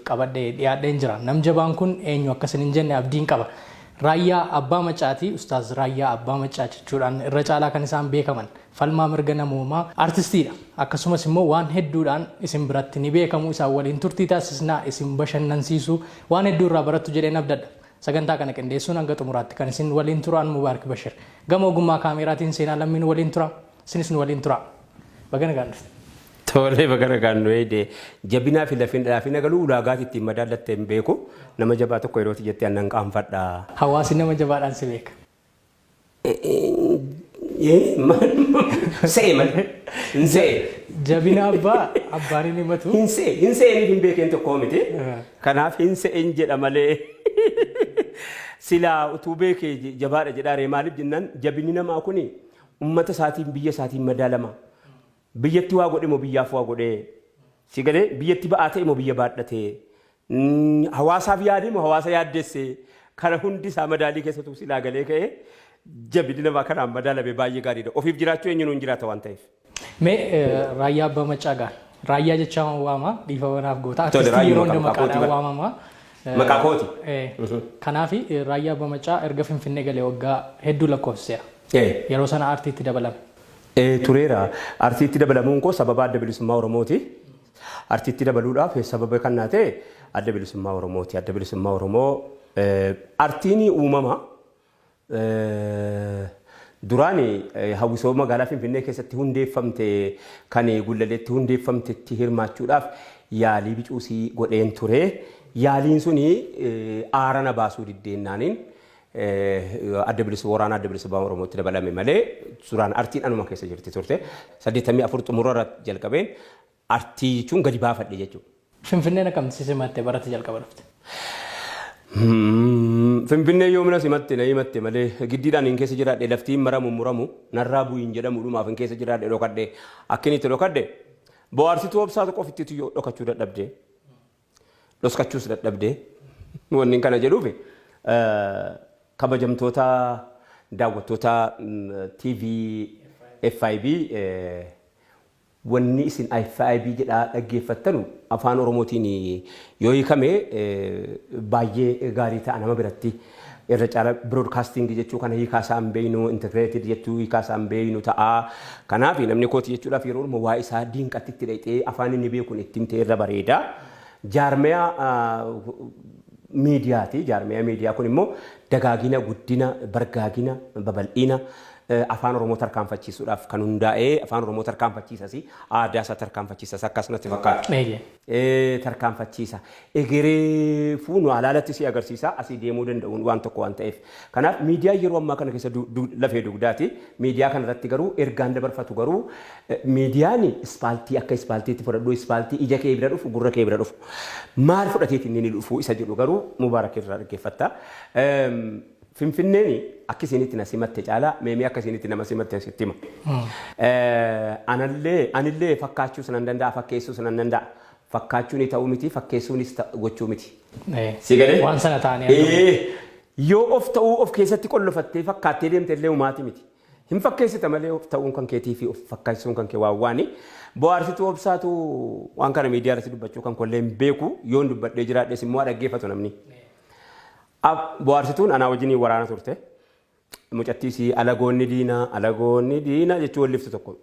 qabadhee dhiyaadheen jira. Nam jabaan kun eenyu akkasin hin jenne abdiin qaba. Raayyaa Abbaa Maccaati Ustaaz Raayyaa Abbaa Maccaa jechuudhaan irra caalaa kan isaan beekaman falmaa mirga namoomaa artistiidha. Akkasumas immoo waan hedduudhaan isin biratti ni beekamu isaan waliin turtii taasisnaa isin bashannansiisu waan hedduu irraa barattu jedheen abdadha. Sagantaa kana qindeessuun hanga xumuraatti kan isin waliin turaan Mubaarak Bashir. Gama ogummaa kaameraatiin seenaa lammiin waliin tura. Isinis nu waliin tura. Bagana gaandhufte. Tole bagana gaandhufte. Jabinaa fi lafina galuu ulaagaatti ittiin madaalattee hin beeku. Nama jabaa tokko yeroo jettee annan qaanfadha. Hawaasni nama jabaadhaan si beeka. Se'e malee. Se'e. Jabina abbaan hin himatu. Hin se'e hin beekeen tokko miti. Kanaaf hin se'en jedha malee. Silaa utuu beekee jabaadha jedhaaree maaliif jennaan jabinni namaa kuni ummata isaatiin biyya isaatiin madaalama. Biyyatti waa godhe moo biyyaaf waa godhe. Si galee biyyatti ba'aa ta'e moo biyya baadhatee. Hawaasaaf yaade moo hawaasa yaaddesse. Kana hundi isaa madaalii keessattuu silaa galee ka'ee jabinni namaa kanaan madaalame baay'ee gaariidha. Ofiif jiraachuu eenyuun jiraata waan ta'eef. Mee Raayyaa Abbaa Maccaa gaari. Raayyaa jechaa waama dhiifa wanaaf goota. Artistii yeroo hunda maqaadhaan waamama. Maqaa kooti. Kanaaf Raayyaa Abbaa Maccaa erga Finfinnee galee waggaa hedduu lakkoofsiseera. Yeroo sana aartiitti dabalame. Tureera. Aartiitti dabalamuun koo sababa adda bilisummaa Oromooti. Aartiitti dabaluudhaaf sababa kan naa ta'e adda bilisummaa Oromooti. Adda bilisummaa Oromoo aartiin uumama. Duraani hawwisoo magaalaa Finfinnee keessatti hundeeffamte kan Gullalleetti hundeeffamtetti hirmaachuudhaaf yaalii bicuusii godheen ture. Yaaliin suni aarana baasuu diddeennaaniin waraana adda bilisummaa Oromootti dabalame malee suuraan aartiin anuma keessa jirti turte. 84 xumurarra jalqabeen aartii jechuun gadi baafadhe jechuudha. Finfinneen akkamitti simattee barate jalqaba dhufte? Finfinnee yoomina simatte na himatte malee giddiidhaan hin keessa jiraadhe laftiin muramu narraa bu'iin jedhamu dhumaaf hin keessa jiraadhe dhokadhe akkinitti dhokadhe bohaarsituu obsaa tokko ofitti dhokachuu dadhabde. Dhoskachuus dadhabde wanni kana jedhuufi kabajamtoota daawwattoota TV FIB wanni isin FIB jedhaa dhaggeeffattanu afaan Oromootiin yoo hiikame baay'ee gaarii ta'a nama biratti irra caala broadcasting jechuu kana hiikaa isaan beeynu integrated jechuu hiikaa isaan beeynu ta'a. Kanaaf namni kooti jechuudhaaf yeroo dhuma waa isaa diinqatti itti dhaqxee afaan inni beekuun ittiin ta'e irra bareeda. Jaarmiyaa miidiyaati. Jaarmiyaa miidiyaa kun immoo dagaagina, guddina, bargaagina, babal'ina afaan Oromoo tarkaanfachiisuudhaaf kan hundaa'ee afaan Oromoo tarkaanfachiisas aadaa isaa tarkaanfachiisas akkasumatti fakkaata. Tarkaanfachiisa. Egeree fuunu alaalatti si agarsiisa asii deemuu danda'uun waan tokko waan ta'eef. Kanaaf miidiyaa yeroo ammaa kana keessa lafee dugdaati. Miidiyaa kanarratti garuu ergaan dabarfatu garuu miidiyaan ispaaltii akka ispaaltiitti fudhadhu ispaaltii ija kee bira dhufu gurra kee bira dhufu maal fudhateetiin inni dhufu isa jedhu garuu Mubaarak irraa dhaggeeffatta. Finfinneen akka isinitti na simatte caalaa meemee akka isinitti nama simatte sitti hima. Anillee fakkaachuu sanan danda'a fakkeessuu sanan danda'a. Fakkaachuun ta'uu miti fakkeessuunis gochuu miti. Si galee? Waan sana taanee. Yoo of ta'uu of keessatti qollofattee fakkaattee deemte illee uumaati miti. Hin fakkeessita malee of ta'uun kan keetii fi of fakkaachisuun kan kee waawwaani. Bohaarsituu obsaatu waan kana miidiyaa irratti dubbachuu kan kollee hin beeku yoon dubbadhee jiraadhes immoo dhaggeeffatu namni. Bohaarsituun anaa wajjin waraana turte. Mucattiisii alagoonni diina jechuun walliftu tokko.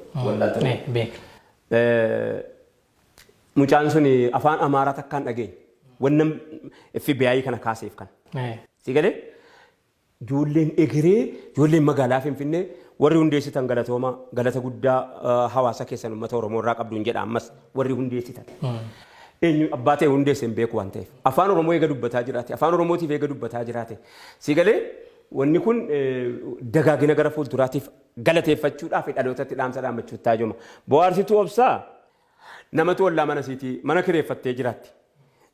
Mucaan sun afaan Amaaraa takkaan dhageenye. Wannan FBI kana kaaseef kan. Si galee? Ijoolleen egeree, ijoolleen magaalaa Finfinnee warri hundeessitan galatooma galata guddaa hawaasa keessan uummata Oromoo irraa qabduun jedha ammas warri hundeessitan. Eenyu abbaa ta'e hundeesse hin beeku waan ta'eef. Afaan Oromoo eega dubbataa jiraate, afaan Oromootiif eega dubbataa jiraate. Si galee wanni kun dagaagina gara fuulduraatiif galateeffachuudhaaf dhalootatti dhaamsa dhaammachuu taajuma. Bohaarsituu obsaa nama tollaa mana siitii mana kireeffattee jiraatti.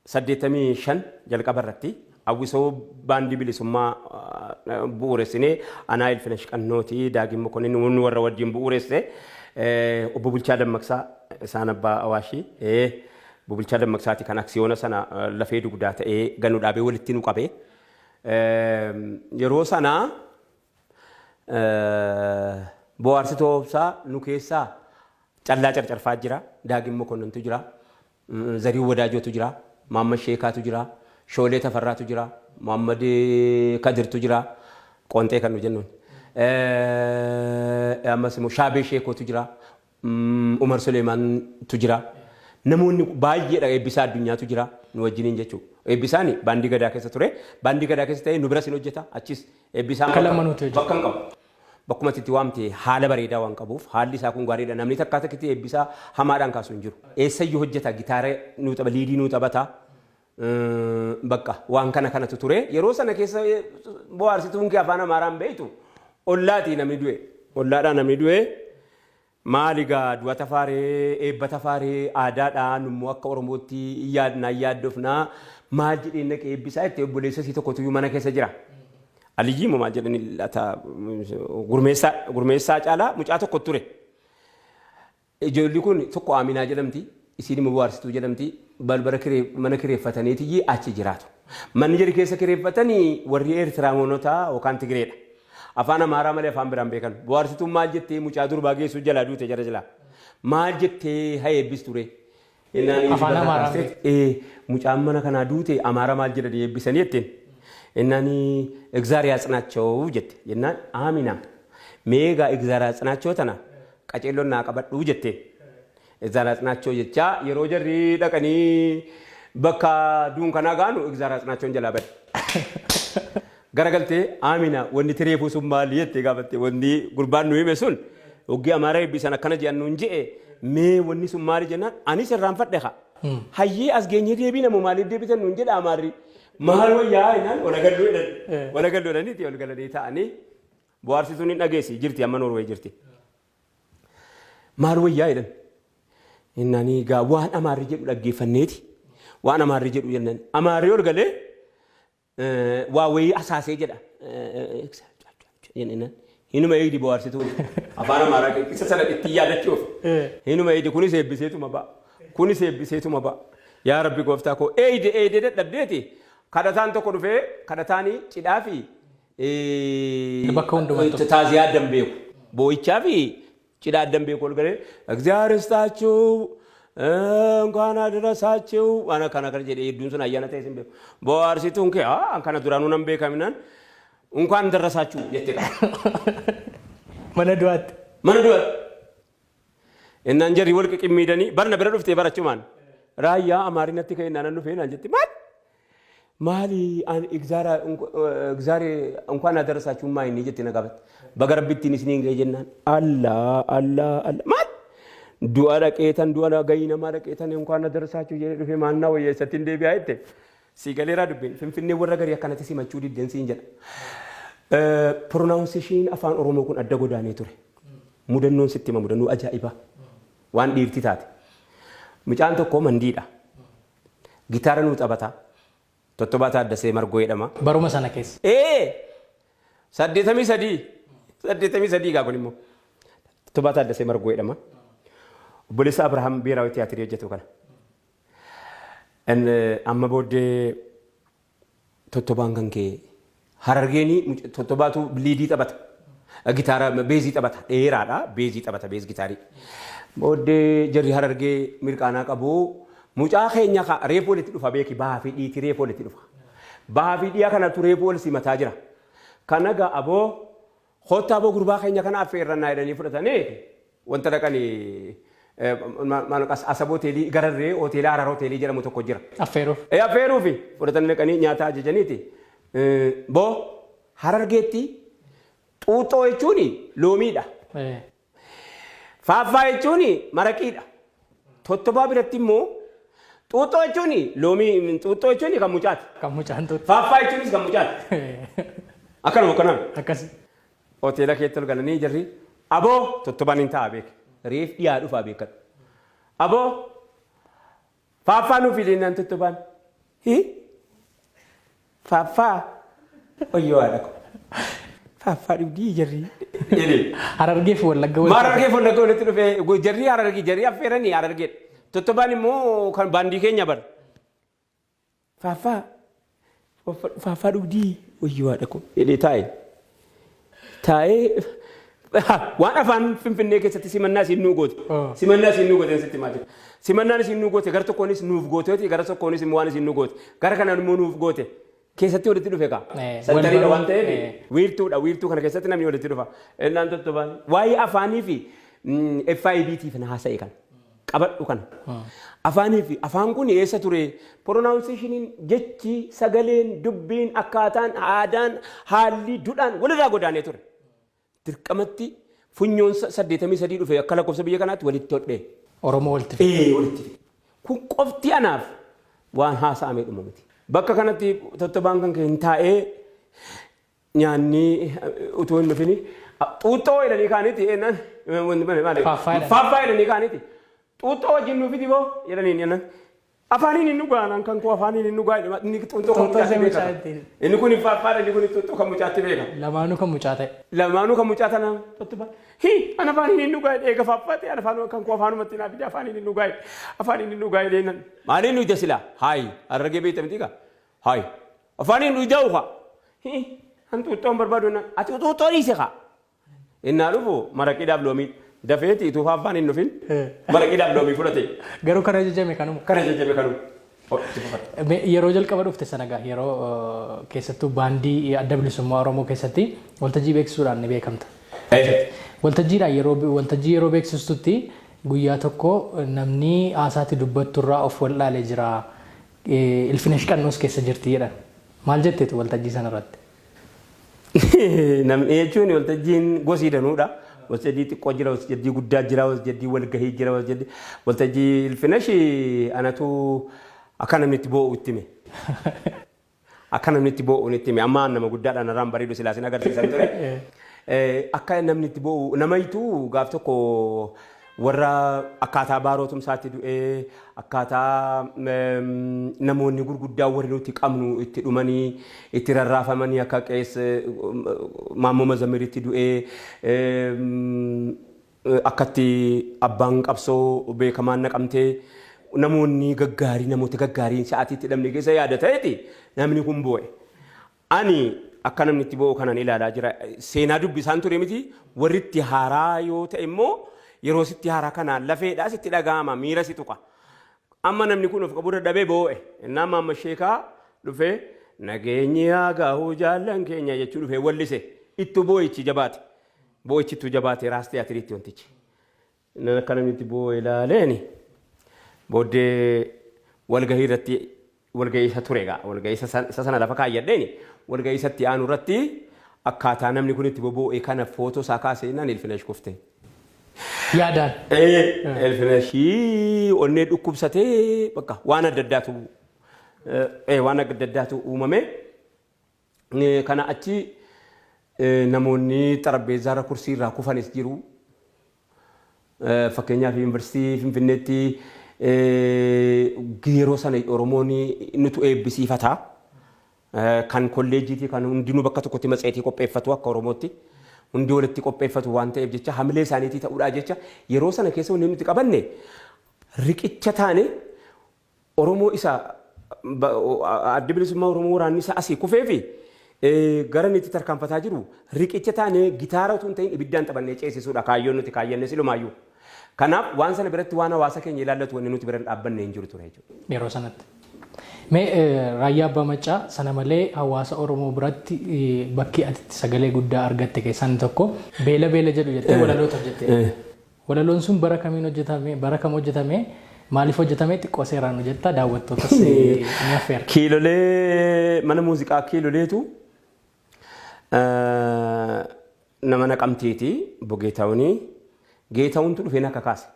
85 jalqaba irratti hawwisoo baandii bilisummaa bu'uuressinee anaa Ilfinesh Qannooti Daagin Mokonnin wanni warra wajjin bu'uuresse obbo Bulchaa Dammaqsaa isaan abbaa Awaashii Bulchaa Dammaqsaati kan aksiyoona sana lafee dugdaa ta'ee ganuu dhaabee walitti nu qabee yeroo sana bohaarsituu obsaa nu keessaa callaa carcarfaa jira Daagin Mokonnintu jira Zarii Wadaajotu jira Maamma Sheekaatu jira, Shoolee Tafarraatu jira, Muhammad Kadirtu jira, Qontee kan nu jennuun. Ammas immoo Shaabee Sheekootu jira, Umar Suleemaantu jira. Namoonni baay'eedha eebbisaa addunyaatu jira nu wajjiniin jechuudha. Eebbisaan baandii gadaa keessa ture. Baandii gadaa keessa ta'ee nu biras hin hojjeta. Achis eebbisaan bakka hin qabu. Bakkuma itti waamte haala bareedaa waan qabuuf haalli isaa kun gaariidha. Namni takkaa takkatti eebbisaa hamaadhaan kaasu hin jiru. Eessayyuu hojjeta gitaara nu tapha liidii nu taphata. Bakka waan kanatu ture. Yeroo sana keessa bohaarsituun kee afaan Amaaraan beektu ollaatii namni du'e. Ollaadhaan namni du'e. Maaligaa du'a tafaaree eebba tafaaree aadaadhaan immoo akka Oromootti yaaddofnaa maal jedhee naqee eebbisaa itti obboleessa isii tokkotu mana keessa jira. Aliyyii moo maal jedhanii laata gurmeessaa caalaa mucaa tokko ture. Ijoolli kun tokko Aaminaa jedhamti isiin immoo bohaarsituu jedhamti balbala mana kireeffataniitii achi jiraatu. Manni jedhi keessa kireeffatanii warri Eertiraamonotaa yookaan Tigireedha. Afaan Amaaraa malee afaan biraan beekan. Bohaarsituun maal jettee mucaa durbaa geessuu jalaa duute jara jalaa. Maal jettee haa eebbis ture. Afaan Amaaraa. Mucaan mana kanaa duute Amaara maal jedhanii eebbisanii jetteen. Innani egzaariyaa ጽናቸው jette. Jennaan Aamina meegaa egzaariyaa ጽናቸው tana qaceelloon naa qabadhuu jetteen. Egzaariyaa ጽናቸው jechaa yeroo jarri dhaqanii bakka duunkanaa gaanu egzaariyaa ጽናቸውን jalaa bade. Garagaltee Aamina wanni tireefuu sun maali jettee gaafatte wanni gurbaan nu hime sun oggii Amaaraa eebbisan akkana jedhan nuun je'e mee wanni sun maali jennaan anis irraanfadhe haa. Hayyee as geenyee deebii namu maaliif deebitan nuun jedha Amaarri. Maal wayyaa inaan wala galloodhaniiti ol galanii ta'anii bohaarsituun hin dhageessi jirti amma Noorwee jirti. Maal wayyaa jedhan innaanii gaa waan Amaarri jedhu dhaggeeffanneeti waan Amaarri jedhu jennaan Amaarri ol galee waa wayii asaasee jedha. Hinuma eegdi bohaarsituun afaan Amaaraa isa sana itti yaadachuuf hinuma eegdi kunis eebbiseetuma ba'a. Yaa Rabbi gooftaa koo eegde dadhabdeeti. Kadhataan tokko dhufee kadhataanii cidhaa fi bakka hundumaatti taaziyaa addan beeku. Boo'ichaa fi cidhaa addan beeku ol galee እግዚአብሔር ይስጣችሁ እንኳን አደረሳችሁ ዋና kana jedhee hedduun sun ayyaana ta'e sin beeku. Bohaarsituun kee kana duraanuu nan beekaminaan እንኳን ደረሳችሁ jettedha. Mana du'aatti. Innaan jarri wal qiqqimmiidanii barna bira dhuftee barachumaan raayyaa Amaarinatti ka'e naan dhufee naan jetti maal? Maali egzaari እንኳን አደረሳችሁ ማይኒ jetti na gaafate. Baga Rabbittiin isiniin ga'e jennaan Allah maal? Du'a dhaqeetan du'a gahii namaa dhaqeetan እንኳን አደረሳችሁ jedhee dhufee maannaa wayyeessatti hin deebi'aa jette. Sigaleeraa dubbeen Finfinnee warra garii akkanatti simachuu diddeensiin jedha. Pronunciation afaan Oromoo kun adda godaanee ture. Mudannoon sitti hima mudannoo ajaa'ibaa waan dhiirti taate. Mucaan tokko mandiidha. Gitaara nuu taphataa. Tottobaa Taaddasee Margoo jedhama. Baruma sana keessa. 83 gaa kun immoo. Tottobaa Taaddasee Margoo jedhama. Obboleessa Abrahaam Beeraawi Tiyaatirii hojjetu kana. Amma booddee tottobaan kan kee Harargeeni tottobaatu liidii taphata. Gitaara beezii taphata. Dheeraadha. Beezii taphata. Beez gitaarii. Booddee jarri Harargee mirqaanaa qabu. Mucaa keenya reefuu walitti dhufa beeki bahaa fi dhiitii reefuu walitti dhufa. Bahaa fi dhiyaa kanatu reefuu wal simataa jira. Kana gaa aboo hoottaa aboo gurbaa keenya kana affeerrannaa jedhanii fudhatanii wanta dhaqanii Asaba hoteelii gararree hoteelaa Harar hoteelii jedhamu tokko jira. Affeeruufi fudhatanii dhaqanii nyaata ajajaniiti. Boo Harargeetti xuuxoo jechuun loomiidha. Faaffaa jechuun maraqiidha. Tottobaa biratti immoo xuuxoo jechuun loomii xuuxoo jechuun kan mucaati. Faaffaa jechuunis kan mucaati. Akkanuma. Akkasi. Hoteela keetti ol galanii jirri. Aboo tottobaan hin ta'a beeka. Reef dhiyaa dhufaa beekan. Aboo faaffaa nuuf ileenaan tottobaan. Faaffaa oyyoo haadha ko. Faaffaa dhugdii jirri. Harargeef Wallagga walitti dhufee jarri Harargee jarri affeeranii Harargee. Tottobaan immoo kan baandii keenya bara. Faaffaa dhugdii oyyoo haadha ko. Taa'ee waan afaan finfinnee keessatti simannaa isin nuu goote simannaa isin nuu goote sitti maal simannaan isin nuu goote gara tokkoonis nuuf gooteeti gara tokkoonis immoo waan isin nuu goote gara kanaan immoo nuuf goote keessatti walitti dhufe kaa santariidha waan ta'eef wiirtuu kana keessatti namni walitti dhufa innaan tottobaan waa'ee afaanii fi FIBT fi haasa'e kan qabadhu kana afaanii fi afaan kun eessa ture pronunciationiin jechi sagaleen dubbiin akkaataan aadaan haalli dudhaan walirraa godaanee ture dirqamatti funyoon 83 dhufe akka lakkoofsa biyya kanaatti walitti hodhee Oromoo walitti fide. Walitti kun qofti anaaf waan haasa'amee dhumu miti. Bakka kanatti tottobaan kan keen taa'ee nyaanni utuu hin dhufini xuuxxoo jedhanii kaanitti eennan faaffaa jedhanii kaanitti xuuxxoo wajjin nuufiti boo jedhanii eennan afaaniin hin dhugaan kan koo afaaniin hin dhugaa inni xuuxxoo kan mucaatti beeka inni kun faaffaadha inni kun xuuxxoo kan mucaatti beeka lamaanuu kan mucaa ta'e nama tottobaan ana afaaniin hin dhugaa eega faaffaate ana afaanuma kan koo afaanumatti naaf afaaniin hin dhugaa jedheennan maaliin nu jasila haayi arragee beekta miti kaa haayi afaaniin nu ja'u kaa an xuuxxoon barbaadu ati xuuxxoo dhiise kaa innaa dhufu maraqiidhaaf loomii dafeeti ituu afaan hin dhufin maraqiidhaaf loomii fudhate garuu kana jajjame kanuma yeroo jalqaba dhufte sanagaa yeroo keessattuu baandii adda bilisummaa Oromoo keessatti waltajjii beeksisuudhaan ni beekamta. Waltajjii yeroo beeksistutti guyyaa tokko namni haasaatti dubbattu irraa of wallaalee jira Ilfinesh Qannoos keessa jirti jedhan maal jetteetu waltajjii sanarratti? Namni jechuun waltajjiin gosii danuudha. Waltajjii xiqqoo jira, waltajjii guddaa jira, waltajjii walgahii jira, waltajjii Ilfinesh anatu akka namni itti boo'u itti hime. Akka namni itti boo'u itti hime. Amma nama guddaadhaan irraan bareedu silaasin agarsiisan ture. Akka namni itti boo'u namaytuu gaaf tokko warra akkaataa baarootumsaatti du'ee akkaataa namoonni gurguddaa warri nuti qabnu itti dhumanii itti rarraafamanii akka qees Maammoo Mazammiritti du'ee akkatti abbaan qabsoo beekamaan naqamtee namoonni gaggaarii namoota gaggaariin sa'aatiitti dhabne keessa yaada ta'eeti namni kun boo'e. Ani akka namni itti boo'u kanan ilaalaa jira seenaa dubbisaan ture miti warri itti haaraa yoo ta'e immoo yeroo sitti haaraa kanaan lafeedhaa sitti dhaga'ama miira si tuqa. Amma namni kun of qabu dadhabee boo'e innaa Maamma Sheekaa dhufee nageenyi haa gahu jaallan keenya jechuu dhufee wallise ittu boo'ichi jabaate boo'ichi ittu jabaate raas tiyaatiriitti wantichi. Inni akka namni itti boo'e ilaaleeni booddee walgahii irratti walgahii isa ture egaa walgahii isa sana lafa kaayyadheeni walgahii isatti aanu irratti akkaataa namni kun itti boo'e kana footoo isaa kaasee innaan Ilfinesh kufte. Yaadaan. Ilfineshii onnee dhukkubsatee bakka waan adda addaatu uumame. Kana achi namoonni xarapheezzaarra kursiirraa kufanis jiru. Fakkeenyaaf yuunivarsiitii Finfinneetti yeroo sana Oromoon nutu eebbisiifata. Kan kolleejjiitii kan hundinuu bakka tokkotti matseetii qopheeffatu akka Oromootti. Hundi walitti qopheeffatu waan ta'eef jecha hamilee isaaniitii ta'uudhaa jecha yeroo sana keessa wanti nuti qabanne riqicha taane Oromoo isa adda bilisummaa Oromoo waraanni isa asii kufee fi gara inni itti tarkaanfataa jiru riqicha taane gitaara utuu hin ta'in ibiddaan taphannee ceesisuudha kaayyoon nuti kaayyanne silumaayyuu. Kanaaf waan sana biratti waan hawaasa keenya ilaallatu wanni nuti bira dhaabbanne hin jiru ture jechuudha. Yeroo sanatti. Raayyaa Abbaa Maccaa sana malee hawaasa Oromoo biratti bakki ati sagalee guddaa argatte keessaa tokko beela jedhu jettee walaloota hojjette. Walaloon sun bara kamiin hojjetame bara kam hojjetame maaliif hojjetame xiqqoo seeraan hojjetta daawwattootas ni affeera. Kiilolee mana muuziqaa kiiloleetu nama naqamteeti Bogeetaawunii Geetaawuntu dhufeen akka kaase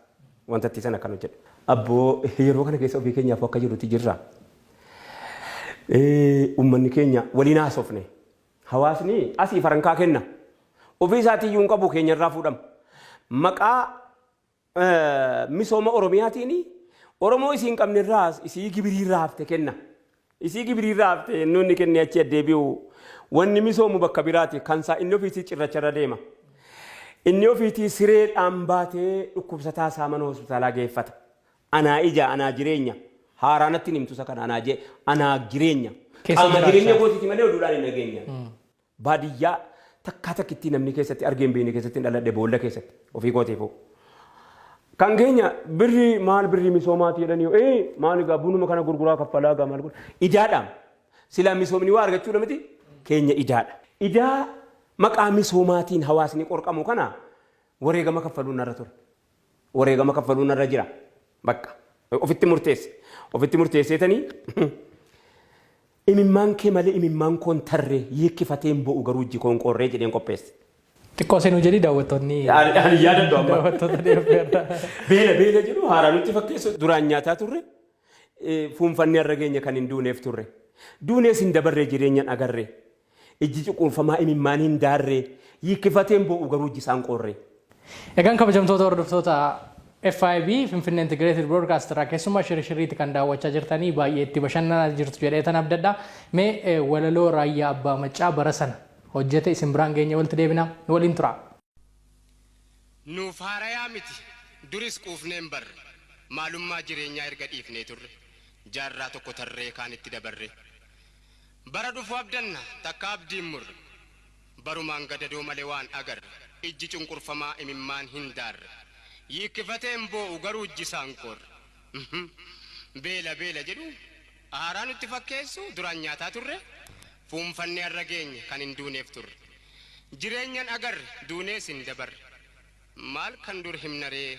wanta itti sana kan hojjedhu. Abboo yeroo kana keessa ofii keenyaaf akka jirutti jirra. Uummanni keenya waliin haasofne hawaasni asii farankaa kenna ofii isaatiiyyuu hin qabu keenyarraa fuudhama maqaa misooma Oromiyaatiin Oromoo isii hin qabnerraa isii gibiriirraa hafte kenna isii gibiriirraa hafte nuunni kenne achi addeebi'u wanni misoomu bakka biraati kansaa inni ofiitii cirracharra deema inni ofiitii sireedhaan baatee dhukkubsataa isaa mana hospitaalaa geeffata anaa ija anaa jireenya. Haaranatti nimtu isa kana anaa jee anaa jireenya. Qaama jireenya gootiiti malee oduudhaan hin nageenya. Baadiyyaa takkaa takkitti namni keessatti argeen beekne keessatti dhaladhe boolla keessatti ofii kooteefoo. Kan keenya birri maal birri misoomaati jedhanii maal egaa bunuma kana gurguraa kaffalaa egaa maal godha idaadhaam silaa misoomni waa argachuu dha miti keenya idaadha. Idaa maqaa misoomaatiin hawaasni qorqamu kana wareegama kaffaluun narra ture. Wareegama kaffaluun narra jira bakka ofitti murteesseetanii imimmaan kee malee imimmaan koon tarree hiikkifateen bo'u garuu ijji koon qorree jedheen qopheesse. Xiqqoo seenuu jedhi daawwattoonni. Ani yaadadhu amma. Daawwattoota deebi'eedha. Beela jedhu haaraa nutti fakkeessu duraan nyaataa turre fuunfannee har'a geenya kan hin duuneef turre. Duunees hin dabarree jireenyaan agarree. Ijji cuquunfamaa imimmaan hin daarree hiikkifateen bo'u garuu ijji isaan qorree. Egaan kabajamtoota hordoftoota FIB Finfinnee Integrated Broadcaster keessumaa shirriitti kan daawwachaa jirtanii baay'ee itti bashannanaa jirtu jedhee tan abdadha. Mee walaloo raayyaa abbaa maccaa bara sana hojjete isin biraan geenya walitti deebina nu waliin tura. Nuuf haarayaa miti duris quufneen barre maalummaa jireenyaa erga dhiifnee turre jaarraa tokko tarree kaan itti dabarre bara dhufu abdanna takka abdiin murre barumaan gadadoo malee waan agarre ijji cunqurfamaa imimmaan hin daarre hiikkifateen boo'u garuu ijji isaan qorre beela jedhu haaraa nutti fakkeessu duraan nyaataa turre fuunfannee har'a geenye kan hin duuneef turre jireenyaan agarre duunees hin dabarre maal kan dur himnaree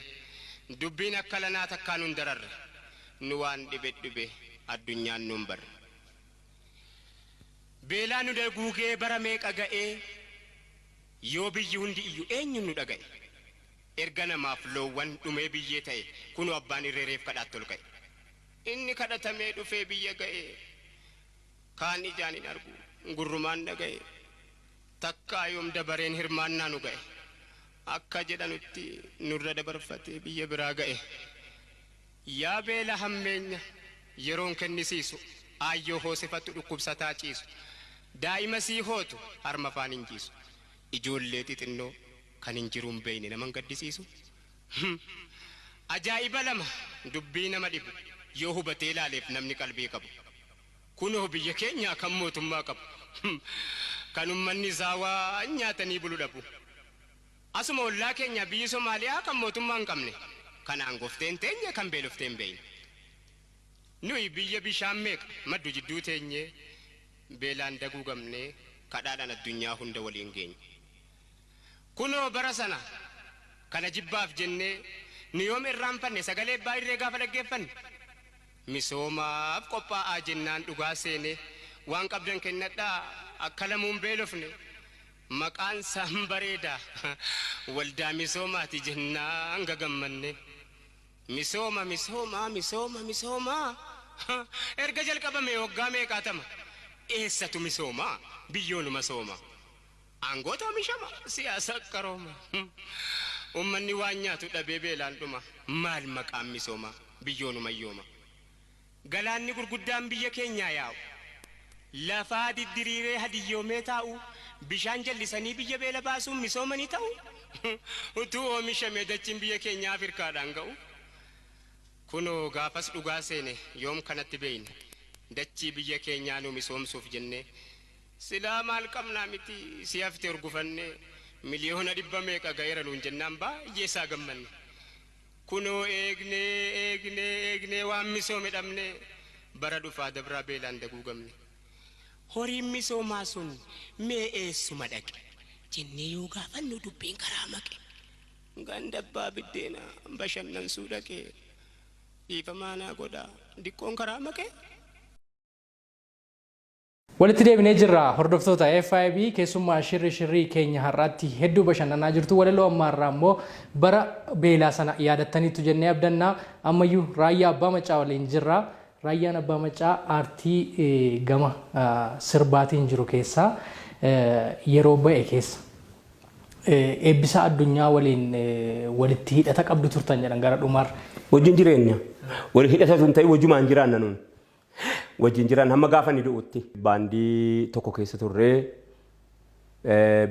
dubbiin akka lanaa takkaa nun dararre nu waan dhibe addunyaan nun barre beelaa nu guugee bara meeqa ga'ee yoo biyyi hundi iyyuu eenyu nu dhaga'e erga namaaf loowwan dhumee biyyee ta'e kunu abbaan irreereef kadhaatti ol ka'e inni kadhatamee dhufee biyya ga'e kaan ijaan hin argu gurrumaan dhaga'e takkaa yoom dabareen hirmaannaa nu ga'e akka jedhanutti nurra dabarfatee biyya biraa ga'e yaa beela hammeenya yeroon kennisiisu aayyoo hoosifattu dhukkubsataa ciisu daa'ima sii hootu harma afaan hin jiisu ijoollee xixinnoo kan hin jiruun beeyne naman gaddisiisu ajaa'iba lama dubbii nama dhibu yoo hubatee ilaaleef namni qalbii qabu kunoo biyya keenya kan mootummaa qabu kan ummanni isaa waa nyaatanii bulu dhabu asuma ollaa keenya biyyi Somaaliyaa kan mootummaa hin qabne kanaan gofteen teenye kan beelofteen beeyne nuyi biyya bishaan meeqa maddu jidduu teenye beelaan daguugamne kadhaadhaan addunyaa hunda waliin geenye kunoo bara sana kana jibbaaf jennee nu yoom irraanfanne sagalee baay'ee gaafa dhaggeeffanne misoomaaf qophaa'aa jennaan dhugaa seene waan qabdan kennadhaa akka lamuun beelofne maqaan isaan bareedaa waldaa misoomaati jennaan gagammanne misooma erga jalqabame waggaa meeqaatama eessatu misoomaa biyyoonuma sooma aangoota oomishama siyaasa qarooma ummanni waan nyaatu dhabee beelaan dhuma maal maqaan misoomaa biyyoonuma yooma galaanni gurguddaan biyya keenyaa yaa'u lafaa diddiriiree hadiyyoomee taa'u bishaan jallisanii biyya beela baasuun misoomanii ta'u utuu oomishamee dachiin biyya keenyaa Afrikaadhaan ga'u kunoo gaafas dhugaa seene yoom kanatti beeyne dachii biyya keenyaa nu misoomsuuf jennee silaa maal qabnaa miti si hafte urgufanne miliyoona 100 meeqa ga'eera nuun jennaan baay'ee isaa gammanne kunoo eegnee waan misoome dhabne bara dhufaa dabraa beelaan daguugamne horiin misoomaa sun mee eessuma dhaqe jennee yoo gaafannu dubbiin karaa maqe gandabbaa biddeena bashannansuu dhaqe dhiifamaanaa godhaa diqqoon karaa maqe. Walitti deebinee jirra hordoftoota FIB keessumaa shirrii keenya har'aatti hedduu bashannanaa jirtu walaloo ammaarraa immoo bara beelaa sana yaadattaniitu jennee abdannaa ammayyuu raayyaa abbaa maccaa waliin jirra. Raayyaan abbaa maccaa aartii gama sirbaatiin jiru keessaa yeroo ba'e keessa eebbisa addunyaa waliin walitti hidhata qabdu turtan jedhan gara dhumaarra. Wajjin jireenya wali hidhata sun ta'e wajumaan jiraanna nuun. Wajjin jiraan hamma gaafa ni du'utti baandii tokko keessa turree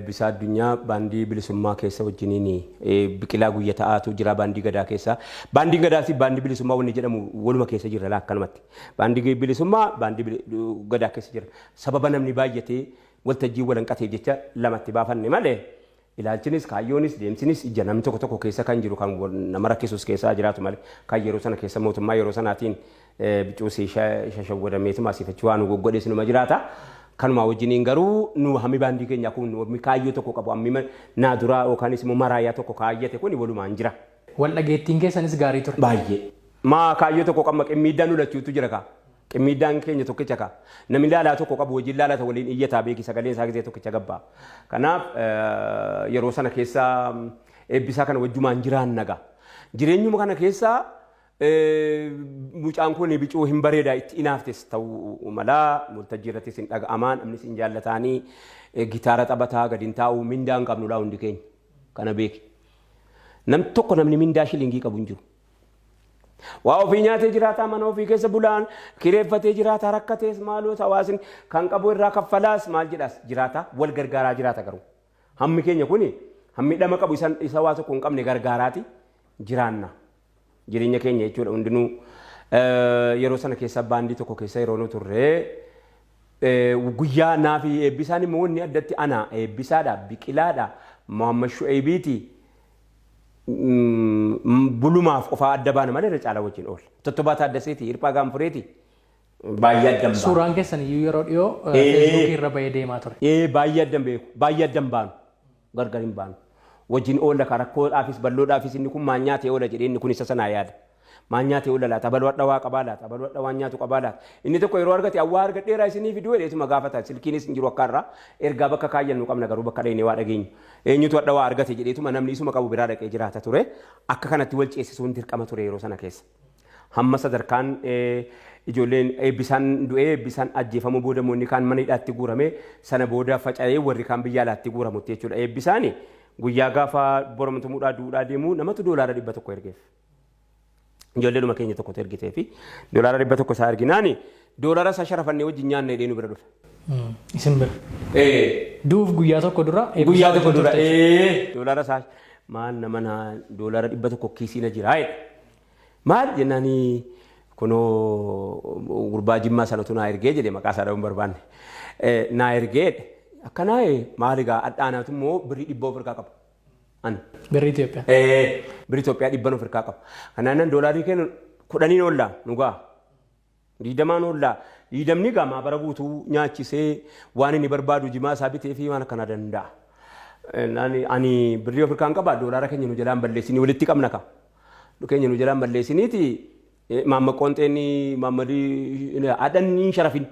bisa addunyaa baandii bilisummaa keessa wajjiniin biqilaa guyyaa ta'aatu jira baandii gadaa keessa baandii gadaa fi baandii bilisummaa wanni jedhamu waluma keessa jira akkanumatti baandii bilisummaa baandii gadaa keessa jira sababa namni baay'atee waltajjii walanqatee jecha lamatti baafanne malee ilaalchinis kaayyoonis deemsinis ija namni tokko keessa kan jiru kan nama rakkisuus keessaa jiraatu malee kan yeroo sana keessa mootummaa yeroo sanaatiin bicuusii shashawwadameetu maasifachuu waan goggodhees numa jiraata. Kanuma wajjiniin garuu nu hammi baandii keenya kun kaayyoo tokko qabu hammi naa duraa yookaanis immoo maraayyaa tokko kaayyate kun walumaan jira. Wal dhageettiin keessanis gaarii ture. Baay'ee. Maa kaayyoo tokko qabma qimmiiddaan ulachuutu jira kaa. Qimmiiddaan keenya tokkicha kaa. Namni laalaa tokko qabu wajjin laalata waliin iyyataa beeki sagaleen isaa gisee tokkicha gabbaa. Kanaaf yeroo sana keessa eebbisaa kana wajjumaan jiraan nagaa. Jireenyuma kana keessa mucaan kun bicuu hin bareedaa itti inaaftes ta'uu malaa waltajjii irrattis hin dhaga'amaan namnis hin jaallataanii gitaara taphataa gadi hin taa'u mindaa hin qabnu laa hundi keenya kana beeki. Namni mindaa shilingii qabu hin jiru. Waa ofii nyaatee jiraataa mana ofii keessa bulaan kireeffatee jiraataa rakkatees maaloo hawaasin kan qabu irraa kaffalaas maal jedhaas jiraataa wal gargaaraa jiraata garuu. Hammi keenya kuni hammi dhama qabu isa waa tokko hin qabne gargaaraati jiraanna. Jireenya keenya jechuudha hundinuu yeroo sana keessa baandii tokko keessa yeroo nu turre guyyaa naa fi eebbisaan immoo wanni addatti ana eebbisaadha biqilaadha Muhammad Shu'aybiiti bulumaaf qofaa adda baana malee irra caalaa wajjin oole. Tottobaa Taaddaseeti Hirphaa Gaanfureeti baay'ee addan baanu. Suuraan keessan yeroo dhiyoo feesbuukii irra bahee deemaa ture. Baay'ee addan beeku baay'ee addan baanu gargar hin baanu. Wajjin oolla ka rakkoodhaafis balloodhaafis inni kun maal nyaatee oola jedhee inni kun isa sanaa yaada. Maal nyaatee oola laata balwadha waa qabaa laata balwadha waan nyaatu qabaa laata. Inni tokko yeroo argate awwaa argadheeraa isinii fiduu jedheetuma gaafata silkiinis hin jiru akka irraa ergaa bakka kaayyannu qabna garuu bakka dheenee waa dhageenyu. Eenyutu adda waa argate jedheetuma namni isuma qabu biraa dhaqee jiraata ture. Akka kanatti wal ceesisuun dirqama ture yeroo sana keessa. Hamma sadarkaan ijoolleen eebbisaan du'ee eebbisaan ajjeefamuu booda moonni kaan mana hidhaatti guurame sana booda faca'ee warri kaan biyya alaatti guuramutti jechuudha. Eebbisaani guyyaa gaafa boromtumuudhaa duudhaa deemu namatu doolaara 100 ergeef. Ijoolleedhuma keenya tokkotu ergitee fi doolaara 100 isaa erginaani doolaara isaa sharafannee wajjin nyaanna hidhee nu bira dhufe. Isin bira. Duuf guyyaa tokko dura. Guyyaa tokko dura doolaara isaa maal nama doolaara 100 kiisii na jira jedhe. Maal jennaani kunoo gurbaa jimmaa sanatu naa ergee jedhe maqaa isaa dhabuun barbaanne. Naa ergee akkanaa maaligaa adhaanaatu immoo birrii 100 of harkaa qaba. Birrii Itoophiyaa. Birrii Itoophiyaa 100 of harkaa qaba. Kanaan doolaarii keenya 10 oollaa nu ga'a. 20 oollaa. 20 gamaa bara guutuu nyaachisee waan inni barbaadu jimaa isaa bitee fi waan akkana danda'a. Ani birrii of harkaan qaba doolaara keenya nu jalaan balleessinii walitti qabna ka. Keenya nu jalaan balleessiniiti maamma qoonxeenii maammadii adhanni sharafin.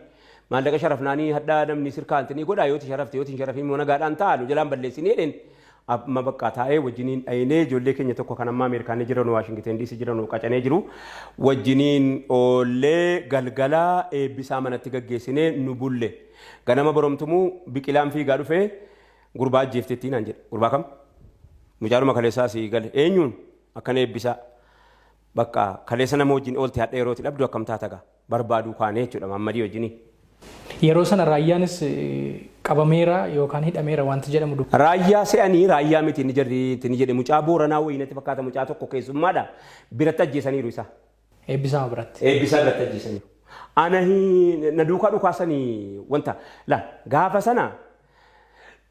Maallaqa sharafnaanii haddaa namni sirkaantanii godhaa yooti sharafte yooti sharafin moo nagaadhaan ta'a nu jalaan balleessinii jedheen amma bakka taa'ee wajjiniin dhayinee ijoollee keenya tokko kan amma Ameerikaanii jiran Waashingten DC jiran qacanee jiru wajjiniin oollee galgalaa eebbisaa manatti gaggeessinee nu bulle ganama boromtumuu biqilaan fiigaa dhufee gurbaa ajjeeftettiin naan jedhe gurbaa kam mucaadhuma kaleessaa sii gale eenyuun akkana eebbisaa bakka kaleessa nama wajjin oolte hadha yerooti dhabdu akkam taatagaa barbaaduu kaanee jechuudha Maammadii wajjinii. Yeroo sana raayyaanis qabameera yookaan hidhameera wanti jedhamu dubbii. Raayyaa se'anii raayyaa miti ni jedhe mucaa booranaa wayinatti fakkaata mucaa tokko keessummaadha biratti ajjeesaniiru isa. Eebbisaa biratti. Eebbisaa biratti ajjeesaniiru. Ana na duukaa dhukaasanii wanta la gaafa sana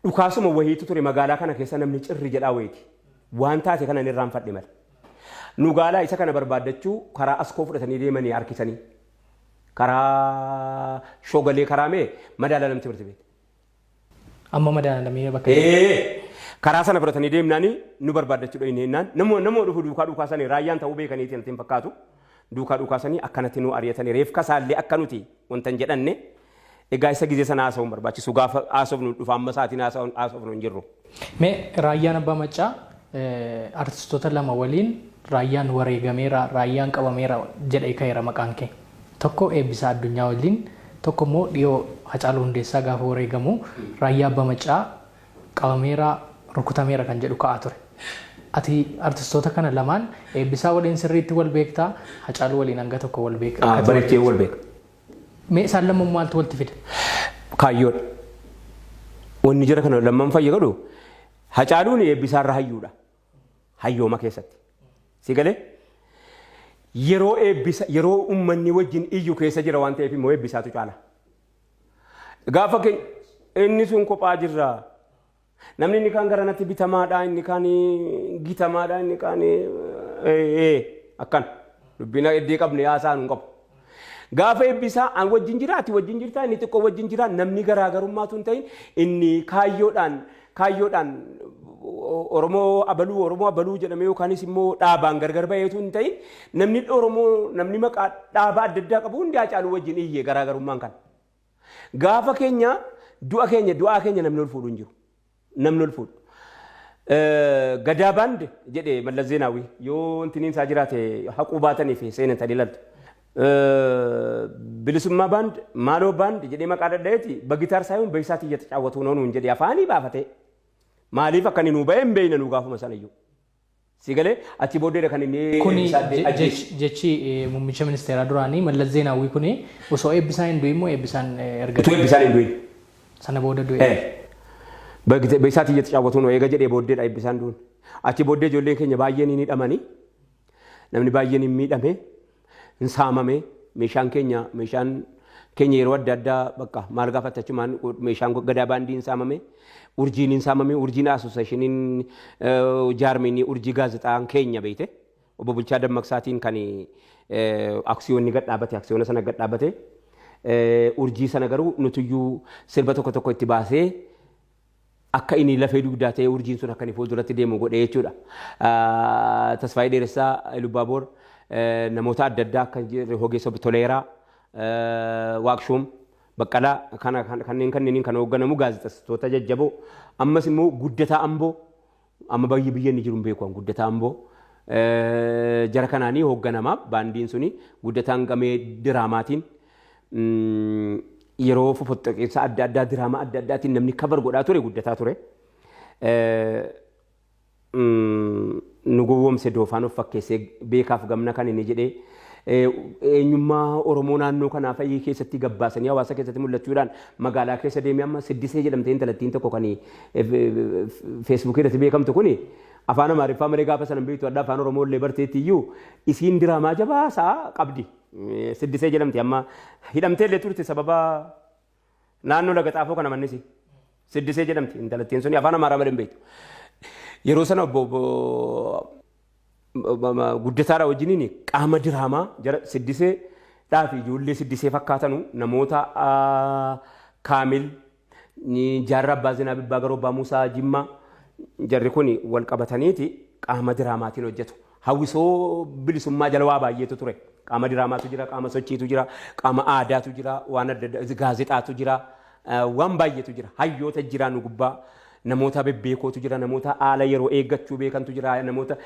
dhukaasuma wayiitu ture magaalaa kana keessa namni cirri jedhaa wayiiti waan taate kana inni irraan fadhi mala. Nu gaalaa isa kana barbaaddachuu karaa askoo fudhatanii deemanii harkisanii. Karaa shogalee karaa mee madaala namti birti beekte. Amma madaala namni bakka. Karaa sana fudhatanii deemnaanii nu barbaaddachuu dha inni jennaan namoo dhufu duukaa dhukaasanii raayyaan ta'uu beekaniitiin ittiin fakkaatu duukaa dhukaasanii akkanatti nu ari'atanii reefka isaallee akka nuti wanta hin jedhanne egaa isa gizee sana haasa'uun barbaachisu gaafa haasofnu dhufa amma sa'aatiin haasofnu hin jirru. Mee raayyaan abbaa maccaa artistoota lama waliin raayyaan wareegameera raayyaan qabameera jedhee ka'eera maqaan kee. Tokko eebbisaa addunyaa waliin tokko immoo dhiyoo Hacaaluu Hundeessaa gaafa wareegamu raayyaa abbaa maccaa qabameera rukutameera kan jedhu ka'aa ture. Ati artistoota kana lamaan eebbisaa waliin sirriitti wal beektaa Hacaaluu waliin hanga tokko wal beeka. Bareechee wal beeka. Mee isaan lamman maaltu walitti fide? Kaayyoodha. Wanni jira kana lamman fayyadu Hacaaluun eebbisaa irraa hayyuudha. Hayyooma keessatti. Si galee? Yeroo ummanni wajjin iyyuu keessa jira waan ta'eef immoo eebbisaatu caala. Gaafa inni sun kophaa jirra. Namni inni kaan garanatti bitamaadha, inni kaan gitamaadha, inni kaan akkan dubbina iddii qabne haasaan hin qabu. Gaafa eebbisaa an wajjin jira ati wajjin jirta inni xiqqoo wajjin jira namni garaagarummaatu hin ta'in inni kaayyoodhaan Oromoo abaluu jedhamee yookaanis immoo dhaabaan gargar baheetu hin ta'in namni Oromoo namni maqaa dhaabaa adda addaa qabu hundi Haacaaluu wajjin iyyee garaagarummaan kan. Gaafa keenya du'a keenya namni ol fuudhu hin jiru. Namni ol fuudhu. Gadaa baand jedhee Mallas Zeenaawii yoo intiniin isaa jiraate haquu baatanii fi seenan tadii laltu. Bilisummaa baand maaloo baand jedhee maqaa dadhayeeti bagitaar saayuun beeksaatii iyyata caawwatu noonuun jedhee afaanii baafatee maaliif akka inni nuu ba'ee hin beeyna nuu gaafuma sana iyyuu. Sigalee achi booddeedha kan inni kuni jechi muummicha ministeeraa duraanii Mallas Zeenaawii kuni osoo eebbisaan hin du'in immoo eebbisaan erga utuu eebbisaan hin du'in sana booda du'e. Beeksaatii iyyata caawwatu noo eega jedhee booddeedha eebbisaan du'un. Achi booddee ijoolleen keenya baay'een hin hidhamanii namni baay'een hin miidhame hin saamame meeshaan keenya yeroo adda addaa bakka maal gaafattachumaan meeshaan gadaa baandii hin saamame. Urjiin hin saamame urjiin asooseeshiniin jaarmiinii urjii gaazexaan keenya beekte obbo Bulchaa Dammaqsaatiin kan aksiyoonni gad dhaabate aksiyoona sana gad dhaabate urjii sana garuu nutuyyuu sirba tokko itti baasee akka inni lafee dugdaa ta'e urjiin sun akka inni fuulduratti deemu godhe jechuudha. Tasfaayii Dheeressaa Lubaaboor namoota adda addaa akka Hogeessa Toleeraa Waaqshuum Baqqalaa kanneen kan hoogganamu gaazexeessitoota jajjaboo ammas immoo guddataa Amboo amma biyya inni jiru hin beeku guddataa Amboo jara kanaanii hoogganamaa baandiin suni guddataan gamee diraamaatiin yeroo fofoxxoqeessa adda addaa diraamaa adda addaatiin namni kabar godhaa ture guddataa ture. Nu gowwoomse doofaan of fakkeessee beekaaf gamna kan inni jedhee eenyummaa Oromoo naannoo kanaa fayyii keessatti gabbaasanii hawaasa keessatti mul'achuudhaan magaalaa keessa deemee amma Siddisee jedhamtee intalattiin tokko kan feesbuukii irratti beekamtu kuni afaan Amaariffaa malee gaafa sana beektu adda afaan Oromoo illee barteetti iyyuu isiin diraamaa jabaasaa qabdi. Siddisee jedhamti amma hidhamtee illee turte sababa naannoo laga xaafoo kana mannisi. Siddisee jedhamti intalattiin suni afaan Amaaraa malee hin beektu. Yeroo sana guddataadha wajjiniin qaama diraamaa jara Siddisee dhaafi ijoollee Siddisee fakkaatanu namoota Kaamil Jaarraa Abbaa Zinaab Abbaa Garoo Abbaa Muusaa Jimmaa jarri kun wal qabataniiti qaama diraamaatiin hojjetu. Hawwisoo bilisummaa jala waa baay'eetu ture. Qaama diraamaatu jira, qaama sochiitu jira, qaama aadaatu jira, waan adda addaa gaazexaatu jira, waan baay'eetu jira. Hayyoota jira nu gubbaa. Namoota bebbeekootu jira, namoota haala yeroo eeggachuu beekantu jira, namoota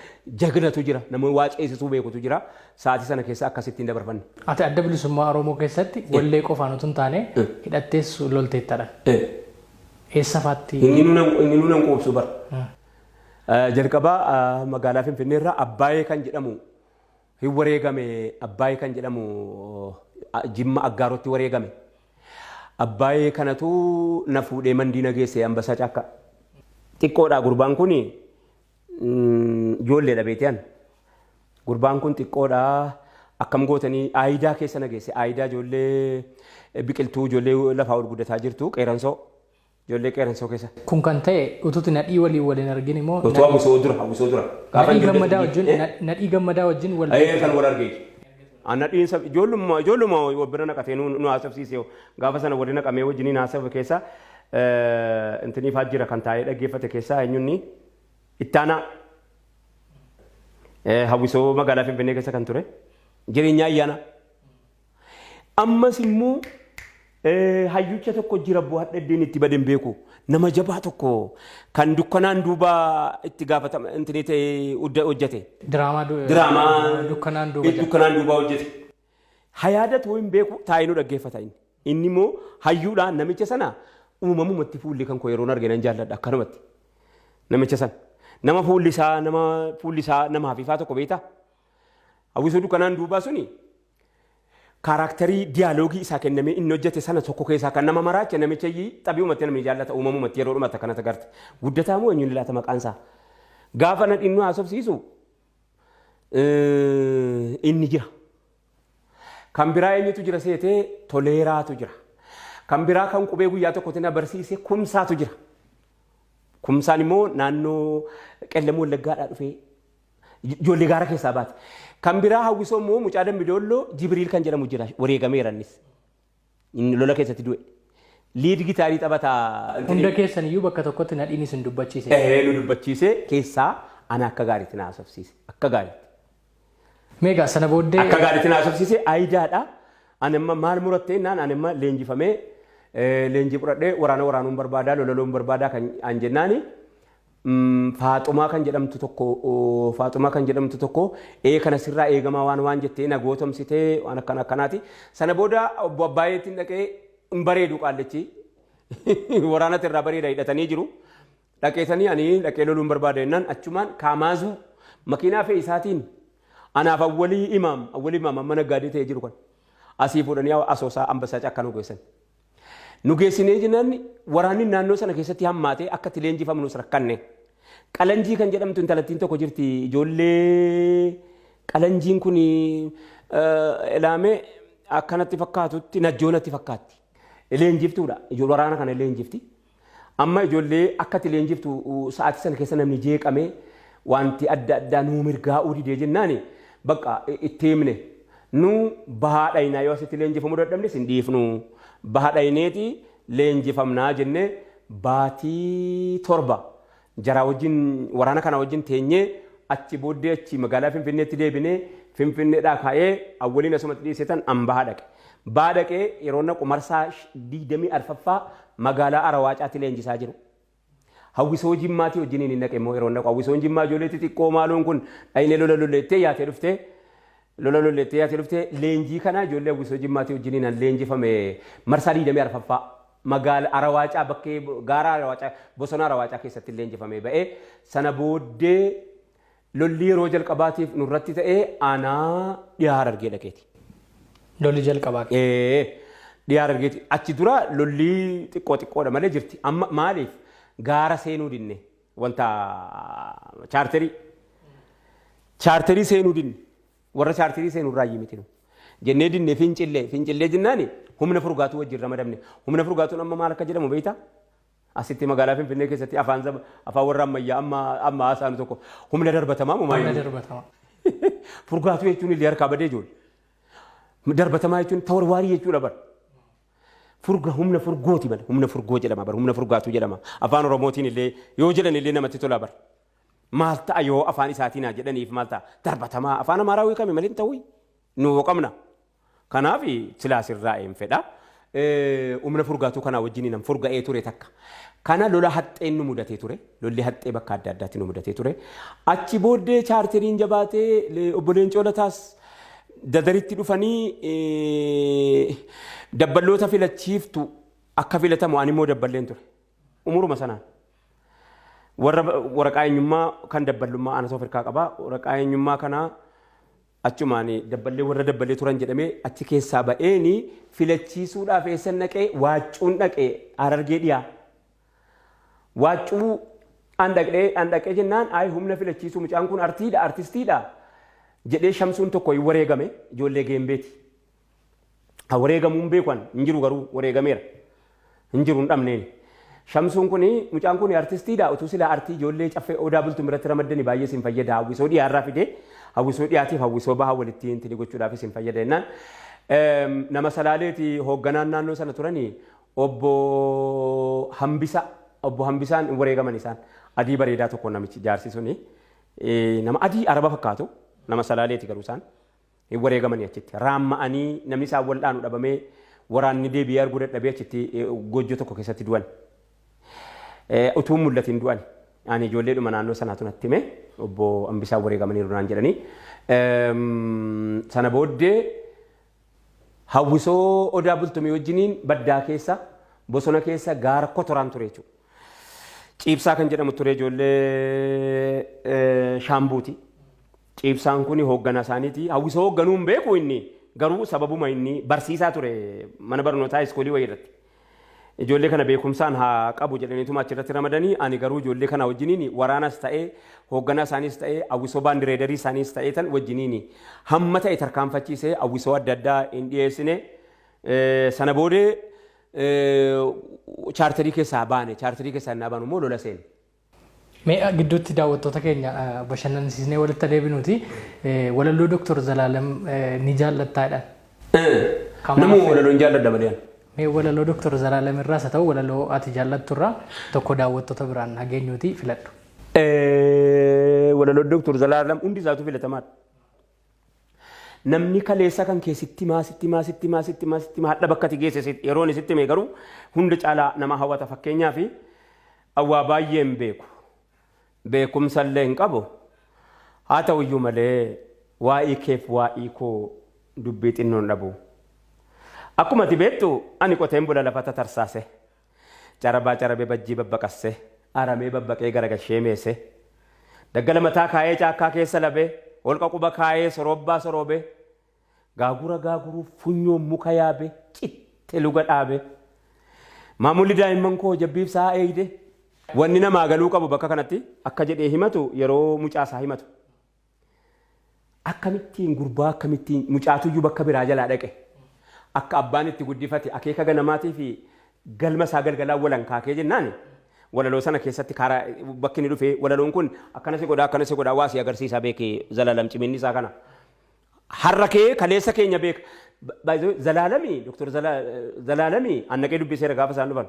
jagnatu jira, namoota waa ceesisuu beekutu jira. Sa'aatii sana keessa akkasittiin dabarfanne. Ati adda bilisummaa Oromoo keessatti wallee qofaan utuu hin taane hidhattees lolteettadha. Eessa faatti? Inni nuun hin qoobsu bara. Jalqabaa magaalaa Finfinnee irraa Abbaayee kan jedhamu hin wareegame. Abbaayee kan jedhamu Jimma Aggaarotti wareegame. Abbaayee kanatu na fuudhee mandiina geesse Ambasaa Caakkaa. Xiqqoodha gurbaan kun ijoolleedha beektee gurbaan kun xiqqoodha akkam gootanii aayidaa keessa na geesse aayidaa ijoollee biqiltuu ijoollee lafaa ol guddataa jirtu qeeransoo ijoollee qeeransoo keessa. Kun kan ta'e utuutti nadhii waliin argin immoo. Utuu hawwisoo dura. Nadhii gammadaa wajjin wal. Kan wal argeeti. Nadhiin ijoolluma bira naqatee nu haasofsiise gaafa sana waliin naqamee wajjiniin haasafu keessa intiniifaa jira kan taa'ee dhaggeeffate keessaa eenyunni ittaanaa hawwisoo magaalaa Finfinnee keessa kan ture jireenya ayyaana. Ammas immoo hayyucha tokko jira bu'aa dhedheen itti badeen beeku nama jabaa tokko kan dukkanaan duuba itti gaafatama intinii ta'ee hojjete. Diraamaa dukkanaan duuba hojjete. Hayaadatu hin beeku taa'inuu dhaggeeffata inni. Inni immoo hayyuudhaan namicha sana uumamumatti fuulli kan koo yeroo arge nan jaalladha akkanumatti. Namicha sana nama fuulli isaa nama hafifaa tokko beektaa. Hawwisoo dukkanaan duubaa suni kaaraakterii diyaaloogii isaa kennamee inni hojjete sana tokko keessaa kan nama maraache namicha xabi'umatti namni jaallata uumamumatti yeroo dhumatti akkanatti agarte. Guddataa moo eenyuun laata maqaan isaa? Gaafa na dhimnu haasofsiisu inni jira. Kan biraa eenyutu jira seetee Toleeraatu jira. Kan biraa kan qubee guyyaa tokkotti na barsiise kumsaatu jira. Kumsaan immoo naannoo qellamoo wallaggaadhaa dhufee ijoollee gaara keessaa baate. Kan biraa hawwisoo immoo mucaa Dambidolloo Jibriil kan jedhamu jira wareegameerannis. Inni lola keessatti du'e. Liid gitaarii taphataa. Hunda keessan iyyuu bakka tokkotti nadhiin isin dubbachiise. Nu dubbachiise keessaa ana akka gaariitti na haasofsiise. Akka gaariitti. Meegaa sana booddee. Akka gaariitti na haasofsiise aayidaadha. Ani amma maal murattee naan ani amma leenjifamee leenjii fudhadhee waraanuun barbaadaa lololuun barbaadaa kan an jennaani. Faaxumaa kan jedhamtu tokko kana sirraa eegamaa waan jettee na gootomsitee waan akkanaati. Sana booda obbo Abbaayeetiin dhaqee hin bareedu qaallechi waraanatti irraa bareeda hidhatanii jiru. Dhaqeetanii ani dhaqee loluun barbaada jennaan achumaan kaamaazuu makiinaa fe'ee isaatiin anaaf awwalii imaam amma naggaadee ta'ee jiru kan asii fuudhanii asoosaa ambassaa cakka nu geessan. Nu geessinee jennaan waraanni naannoo sana keessatti hammaatee akka itti leenjifamnus rakkanne. Qalanjii kan jedhamtu intalattiin tokko jirti ijoollee qalanjiin kun ilaamee akkanatti fakkaatutti najjoonatti fakkaatti. Leenjiftuudha. Waraana kana leenjifti. Amma ijoollee akka itti leenjiftu sa'aatii sana keessa namni jeeqamee wanti adda addaa nuu mirgaa'uu didee jennaani bakka itti himne nu bahaa dhaynaa yoo asitti leenjifamuu dadhabnes hin dhiifnu. Bahaa dhayneeti leenjifamnaa jennee baatii 7 jaraa wajjin waraana kana wajjin teenyee achi booddee achi magaalaa Finfinneetti deebinee Finfinneedhaa ka'ee awwaliin asumatti dhiisetan an bahaa dhaqe. Bahaa dhaqee yeroo naqu marsaa 24ffaa magaalaa Arawaacaatti leenjisaa jiru. Hawwisoo Jimmaatii wajjin hin naqe immoo yeroo naqu hawwisoon Jimmaa ijoollee xixiqqoo maaluun kun dhaynee lola lolleettee yaatee dhuftee leenjii kana ijoollee hawwisoo Jimmaatii wajjin hin leenjifame marsaa 24ffaa magaalaa Arawaacaa bakkee gaara Arawaacaa bosona Arawaacaa keessatti leenjifamee ba'ee sana booddee lolli yeroo jalqabaatiif nurratti ta'ee aanaa dhiyaa Harargee dhaqeeti. Lolli jalqabaa. Dhiyaa Harargeeti achi dura lolli xiqqoodha malee jirti. Amma maaliif gaara seenuu dinne wanta chaarterii seenuu dinne warra chaarterii seenuu irraa miti nu jennee dinne fincillee jennaani humna furgaatuu wajjin ramadamne humna furgaatuun amma maal akka jedhamu beektaa asitti magaalaa Finfinnee keessatti afaan warra ammayyaa amma haasa'anu tokko humna darbatamaa moo maal darbatamaa furgaatuu jechuun illee harkaa badee ijoollee darbatamaa jechuun tawarwaarii jechuudha bara. Humna furgooti bala humna furgoo jedhama bara humna furgaatuu jedhama afaan oromootiin illee yoo jedhan illee namatti tola bara maal ta'a yoo afaan isaatiin haa jedhaniif maal ta'a darbatamaa afaan amaaraa wiikame malee ta'uu nu qabna kanaaf silaas irraa een fedha humna furgaatuu kanaa wajjin nam furga'ee ture takka kana lola haxxeen nu mudatee ture lolli haxxee bakka adda addaatti nu mudatee ture achi booddee chaarteriin jabaatee obboleen Coolataas dadaritti dhufanii dabballoota filachiiftu akka filatamu ani immoo dabballeen ture umuruma sanaan waraqaa eenyummaa kan dabballummaa ana Afrikaa qaba waraqaa eenyummaa kana achumaan dabballee warra dabballee turan jedhamee achi keessaa ba'eeni filachiisuudhaaf eessan dhaqee waaccuun dhaqee Harargee dhiyaa waaccuu an dhaqee jennaan ayi humna filachiisuu mucaan kun artistiidha jedhee shamsuun tokko hin wareegame ijoollee geembeeti. Wareegamuun beekan hin jiru garuu wareegameera. Hin jiru hin dhabneen. Shamsuun kuni mucaan kun artistiidha utuu sila artii ijoollee caffee odaa bultu biratti ramaddanii baay'ee sin fayyada hawwisoo dhiyaarraa fidee hawwisoo dhiyaatiif hawwisoo bahaa walitti hin gochuudhaaf sin fayyada jennaan. Nama Salaaleeti hoogganaan naannoo sana turanii obbo Hambisaan hin wareegaman isaan adii bareedaa tokko namichi jaarsi suni nama adii araba fakkaatu. Nama Salaaleeti garuu isaan hin wareegamanii achitti raamma'anii namni isaan wal'aanu dhabamee waraanni deebi'ee arguu dadhabee achitti gojjoo tokko keessatti du'an. Utuu mul'atiin du'an ani ijoolleedhuma naannoo sanaatu natti hime obbo Hambisaan wareegamanii naan jedhanii. Sana booddee hawwisoo odaa bultumee wajjiniin baddaa keessa bosona keessa gaara kotoraan ture jechuudha. Ciibsaa kan jedhamu ture ijoollee shaambuuti. Ciibsaan kun hoogganaa isaaniiti. Hawwisoo hoogganuu hin beeku inni garuu sababuma inni barsiisaa ture mana barnootaa iskoolii wayii irratti. Ijoollee kana beekumsaan haa qabu jedhaniituma achirratti ramadanii ani garuu ijoollee kana wajjiniin waraanas ta'ee hoogganaa isaaniis ta'ee hawwisoo baandireedarii isaaniis ta'ee tan wajjiniin hamma ta'e tarkaanfachiisee hawwisoo adda addaa hin dhiyeessine sana boodee chaartarii keessaa baane chaartarii keessaa innaa baanu immoo lola seene. Mee gidduutti daawwattoota keenya bashannansiisnee walitti deebinuuti walaloo Dr. Zalaalam ni jaallattaadhaan. Namuu walaloo hin jaalladha malee. Mee walaloo Dr. Zalaalam irraas haa ta'u walaloo ati jaallattu irraa tokko daawwattoota biraan hageenyuuti filadhu. Walaloo Dr. Zalaalam hundi isaatu filatamaadha. Namni kaleessa kan keessatti maasitti hadha bakka ati geesse yeroon isitti mee garuu hunda caalaa nama hawwata fakkeenyaa fi awwaa baay'een beeku. Beekumsa illee hin qabu. Haa ta'u iyyuu malee waa'ee keef waa'ee koo dubbii xinnoon dhabu. Akkuma ati beektu ani qoteen bula lafa tatarsaase. Carabee bajjii babbaqasse. Aramee babbaqee garagashee meesse. Daggala mataa kaayee caakkaa keessa labee. Holqa quba kaayee sorobbaa soroobe. Gaaguruu funyoon muka yaabe. Citte luga dhaabe. Maamulli daa'imman koo jabbiif sa'a eegde. Wanni namaa galuu qabu bakka kanatti akka jedhee himatu yeroo mucaasaa himatu. Akkamittiin gurbaa akkamittiin mucaatuyyuu bakka biraa jalaa dhaqe. Akka abbaan itti guddifate akeeka ganamaatii fi galma isaa galgalaa walan kaakee jennaani. Walaloo sana keessatti karaa bakki ni dhufe walaloon kun akkana si godhaa waa si agarsiisaa beekee Zalaalam ciminni isaa kana. Har'a kee kaleessa keenya beeka. Zalaalamii Dr. Zalaalamii annaqee dubbiseera gaafa isaan dhufan.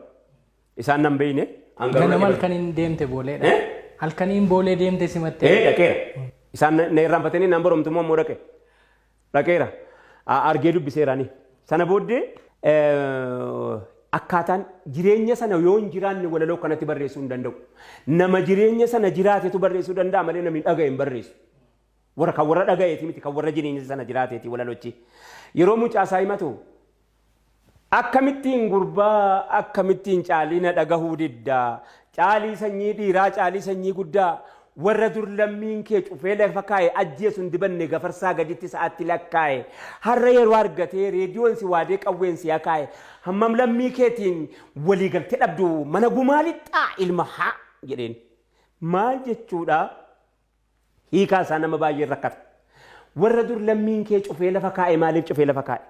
Isaan nan beeyne. Ganama halkaniin deemte booleedha. Halkaniin boolee deemte simattee. Dhaqeera. Isaan na irraanfatanii nan baromtummoo immoo dhaqe. Dhaqeera. Argee dubbiseeraani. Sana booddee akkaataan jireenya sana yoo hin jiraanne walaloo kanatti barreessuu hin danda'u. Nama jireenya sana jiraatetu barreessuu danda'a malee namni dhaga'e hin barreessu. Kan warra dhaga'eeti miti kan warra jireenya sana jiraateeti walalochi. Yeroo mucaasaa himatu akkamittiin gurbaa akkamittiin caalii na dhagahuu diddaa caalii sanyii dhiiraa caalii sanyii guddaa warra dur lammiin kee cufee lafa kaa'e ajjeesuun dibanne gafarsaa gaditti sa'aatti lakkaa'e har'a yeroo argatee reediyoon si waadee qawween si akaa'e hammam lammii keetiin waliigaltee dhabdu mana gumaalixxaa ilma haa jedheen maal jechuudha hiikaa isaa nama baay'ee rakkata warra dur lammiin kee cufee lafa kaa'e maaliif cufee lafa kaa'e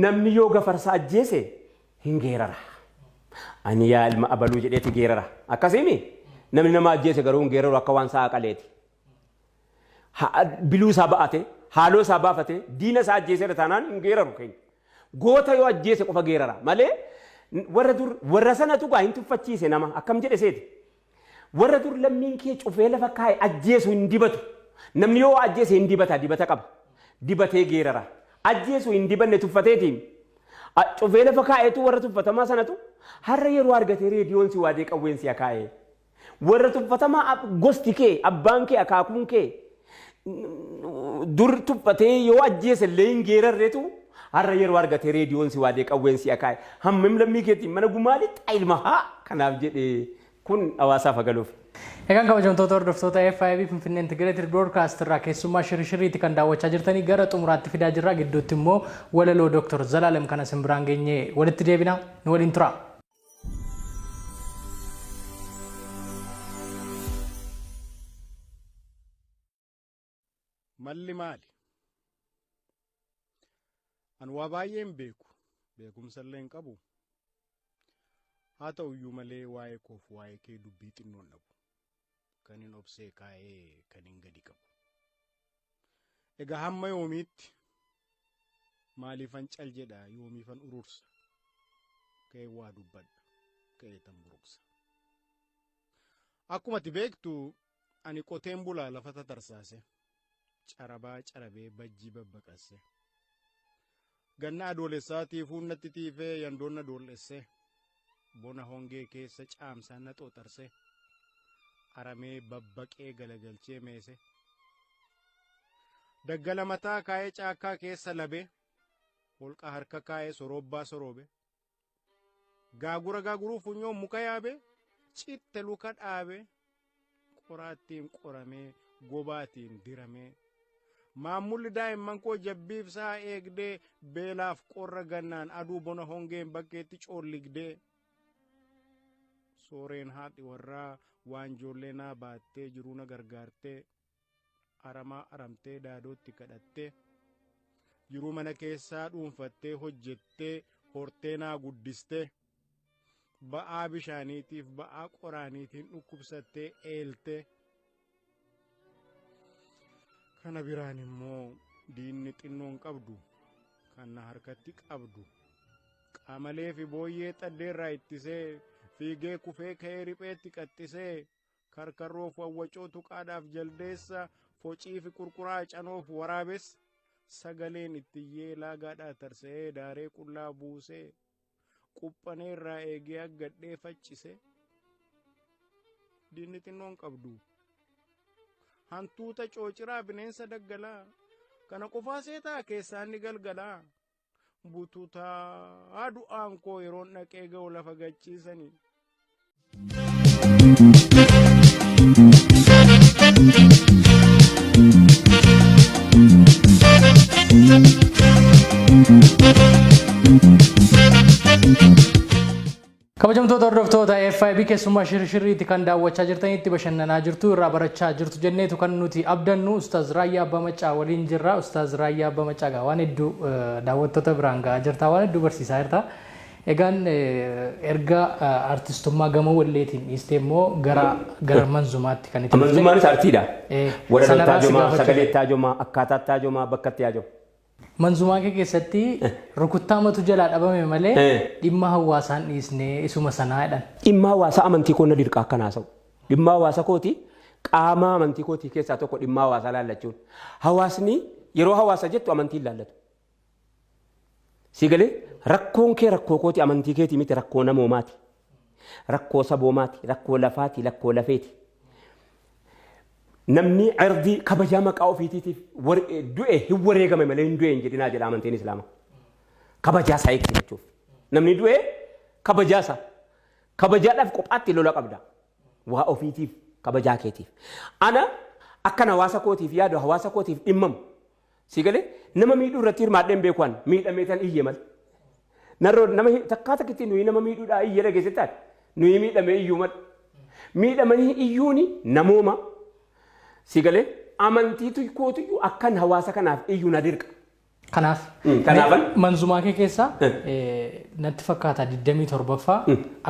namni yoo gafarsaa ajjeese hin geerara ani yaa ilma abaluu jedheeti geerara akkasiimi namni nama ajjeese garuu hin geeraru akka waan sa'a qaleeti biluu isaa ba'ate haaloo isaa baafate diina isaa ajjeese taanaan hin geeraru keenya goota yoo ajjeese qofa geerara malee warra sanatu gaa hin tuffachiise nama akkam jedhe seeti warra dur lammiin kee cufee lafa kaa'e ajjeesu hin dibatu namni yoo ajjeese hin dibata qaba dibatee geerara ajjeesu hin dibanne tuffateetiin cufee lafa kaa'eetu warra tuffatamaa sanatu har'a yeroo argatee reediyoon si waadee qawween si akaa'e warra tuffatamaa gosti kee abbaan kee akaakuun kee dur tuffatee yoo ajjeese illee hin geerarreetu har'a yeroo argatee reediyoon si waadee qawween si akaa'e hammam lammii keetiin mana gumaalixxaa ilma haa kanaaf jedhee kun hawaasaaf agaluuf. Egaan kabajamtoota hordoftoota FIB Finfinnee Integrated Broadcast irraa keessummaa shirishiriitti kan daawwachaa jirtanii gara xumuraatti fidaa jirra gidduutti immoo walaloo Dr. Zalaalam kana simbiraan geenyee walitti deebina nu waliin tura. Malli maali? An waa baay'een beeku beekumsa illee hin qabu. Haa ta'u iyyuu malee waa'ee koof waa'ee kee dubbii xinnoon dhabu. Kan hin obsee kaa'ee kan hin gadi qabu. Egaa hamma yoomiitti maaliifan cal jedha yoomiifan urursa ka'ee waa dubbadha ka'ee tan buruqsa. Akkuma ati beektu ani qoteen bulaa lafa tatarsaase carabee bajjii babbaqasse. Ganna adoolessaatiif hunnatti tiifee yandoonna doollesse. Bona hongee keessa caamsaan na xooxarse aramee babbaqee galagalchee meese daggala mataa kaa'ee caakkaa keessa labe holqa harka kaa'ee sorobbaa soroobe gaaguruu funyoon muka yaabe citte luka dhaabe qoraattiin qoramee gobaatiin diramee maammulli daa'imman koo jabbiif sa'a eegdee beelaaf qorra gannaan aduu bona hongeen bakkeetti coolligdee sooreen haadhi warraa waan ijoollee naa baattee jiruu na gargaartee aramaa aramtee daadootti kadhattee jiruu mana keessaa dhuunfattee hojjettee hortee naa guddiste ba'aa bishaaniitiif ba'aa qoraaniitiin dhukkubsattee eelte kana biraan immoo diinni xinnoon qabdu kan na harkatti qabdu qaamalee fi booyyee xaddeerraa ittisee fiigee kufee ka'ee ripheetti qaxxisee karkarroof wawwacoo tuqaadhaaf jaldeessa focii fi qurquraa canoof waraabessa sagaleen ittiyyee laagaadhaa tarsa'ee daaree qullaa buusee quphaneerraa eegee aggadhee faccise diinni xinnoon qabdu hantuuta coociraa bineensa daggalaa kana qofaa seetaa keessaan ni galgalaa bututaa du'aan koo yeroon dhaqee ga'u lafa gachiisanii. kabajamtoota hordoftoota FIB keessumaa shirshirriitti kan daawwachaa jirtanitti bashannanaa jirtu irraa barachaa jirtu jenneetu kan nuti abdannu Ustaaz Raayyaa Abbaa Maccaa waliin jirra. Ustaaz Raayyaa Abbaa Maccaa waan hedduu daawwattoota biraan gahaa jirta, waan hedduu barsiisaa jirta. Egaan erga artistummaa gama walleetiin dhiistee immoo gara manzumaatti kan itti manzumaanis artiidha. Warra taajomaa, sagalee taajomaa, akkaataa taajomaa, bakka itti taajomaa. Manzumaa kee keessatti rukuttaamatu jalaa dhabame malee dhimma hawaasaan dhiisnee isuma sanaa jedhan. Dhimma hawaasa amantii koo na dirqaa akkanaa ta'u. Dhimma hawaasa kooti qaama amantii kootii keessaa tokko dhimma hawaasaa laallachuun. Hawaasni yeroo hawaasa jettu amantii laallatu. Sigalee rakkoon kee rakkoo kooti amantii keetii miti rakkoo namoomaati. Rakkoo saboomaati, rakkoo lafaati, rakkoo lafeeti. Namni ardii kabajaa maqaa ofiitiitiif du'e hin wareegame malee hin du'e hin jedhinaa jedha amantiin Islaamaa. Kabajaa isaa eegsi jechuuf. Namni du'e kabajaa isaa. Kabajaadhaaf qophaatti lola qabda. Waa ofiitiif kabajaa keetiif. Ana akkan hawaasa kootiif yaadu hawaasa kootiif dhimmamu. Sigalee nama miidhuu irratti hirmaadheen beekuun miidhamee tan iyye mal. Narroo nama takkaa takkitti nuyi nama miidhuudhaa iyye dhageessitaan nuyi miidhamee iyyuu mal. Miidhamanii iyyuuni namooma. Sigalee amantiitu kootiyyuu akkan hawaasa kanaaf iyyuu na dirqa. Kanaaf manzumaa kee keessaa natti fakkaata 27ffaa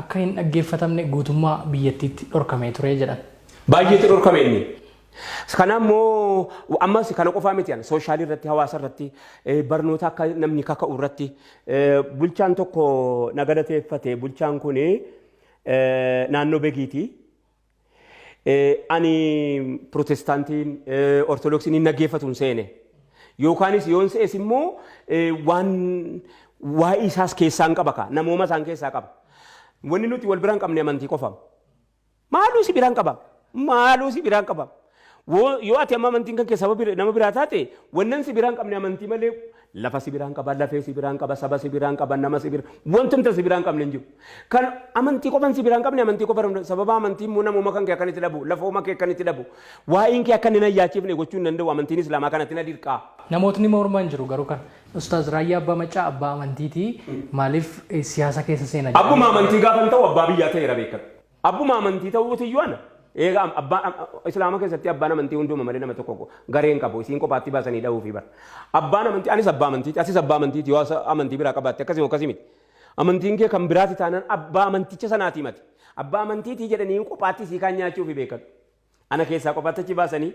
akka hin dhaggeeffatamne guutummaa biyyattiitti dhorkamee ture jedhan. Baay'eetti dhorkame inni. Kanaammoo ammas kana qofaa miti yana sooshaal irratti hawaasa irratti barnoota akka namni kaka'u irratti bulchaan tokko nagadateeffate bulchaan kun naannoo Begiiti. Ani protestaantiin ortodoksiin naggeeffatuun seene. Yookaanis yoon se'es immoo waan waa'ee isaas keessaan qaba ka namooma isaan keessaa qaba. Wanni nuti wal biraan qabne amantii qofa. Maaluu si biraan qaba? Maaluu si biraan qaba? Yoo ati amma amantiin kan keessa nama biraa taate wannan si biraan qabne amantii malee lafa si biraan qaba, lafee si biraan qaba, saba si biraan qaba, nama si biraan wantumta si biraan qabne hin jiru. Kan amantii qofan si biraan qabne amantii qofa sababa amantiin immoo namooma kan kee akkanitti dhabu, lafooma kee akkanitti dhabu. Waa'een kee akka inni na yaachiifne gochuu hin danda'u amantiin Islaamaa kanatti na dirqaa. Namootni morman jiru garuu kan Ustaaz Raayyaa Abbaa Maccaa abbaa amantiiti maaliif siyaasa keessa seenaa jira? Abbuma amantii gaafan ta'u abbaa biyyaa ta'eera beekan. Abbuma amantii ta'uutu iyyuu ana. Egaa abbaan Islaamaa keessatti abbaan amantii hunduma malee nama tokko gareen qabu isiin kophaatti baasanii dha'uu fi bara. Abbaan amantii anis abbaa amantiiti asis abbaa amantiiti yoo amantii biraa qabaatte akkasii miti. Amantiin kee kan biraati taanaan abbaa amanticha sanaatii mati. Abbaa amantiitii jedhanii kophaatti isii kan nyaachuufi beekan. Ana keessaa kophaatti achi baasanii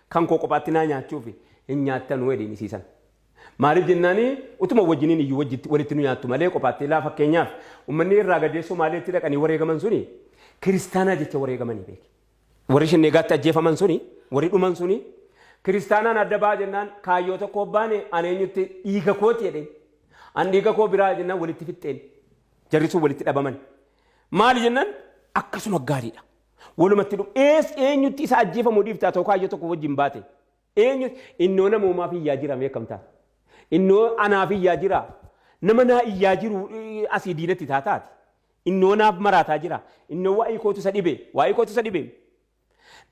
kan koo kophaatti naa nyaachuufi hin nyaattan weedhiin isiisan. Maaliif jennaanii utuma wajjiniin iyyuu walitti nu nyaattu malee kophaatti laa fakkeenyaaf uummanni irraa gadeessoo maaliitti dhaqanii wareegaman suni kiristaanaa jecha wareegamanii beeki. Warri shinneegaatti ajjeefaman suni warri dhuman suni kiristaanaan adda ba'aa jennaan kaayyoo tokko baane aneenyutti dhiiga kooti jedheen an dhiiga koo biraa jennaan walitti fixxeen jarri sun walitti dhabaman maali jennaan akkasuma gaariidha walumatti eenyutti isa ajjeefamuu dhiiftaa ta'u kaayyoo tokko wajjin baate innoo namoomaaf iyyaa jira meeqamtaa innoo anaaf iyyaa jira nama naa iyyaa jiru asii diinatti taataati innoo naaf maraataa jira innoo waa'ee kootu isa dhibe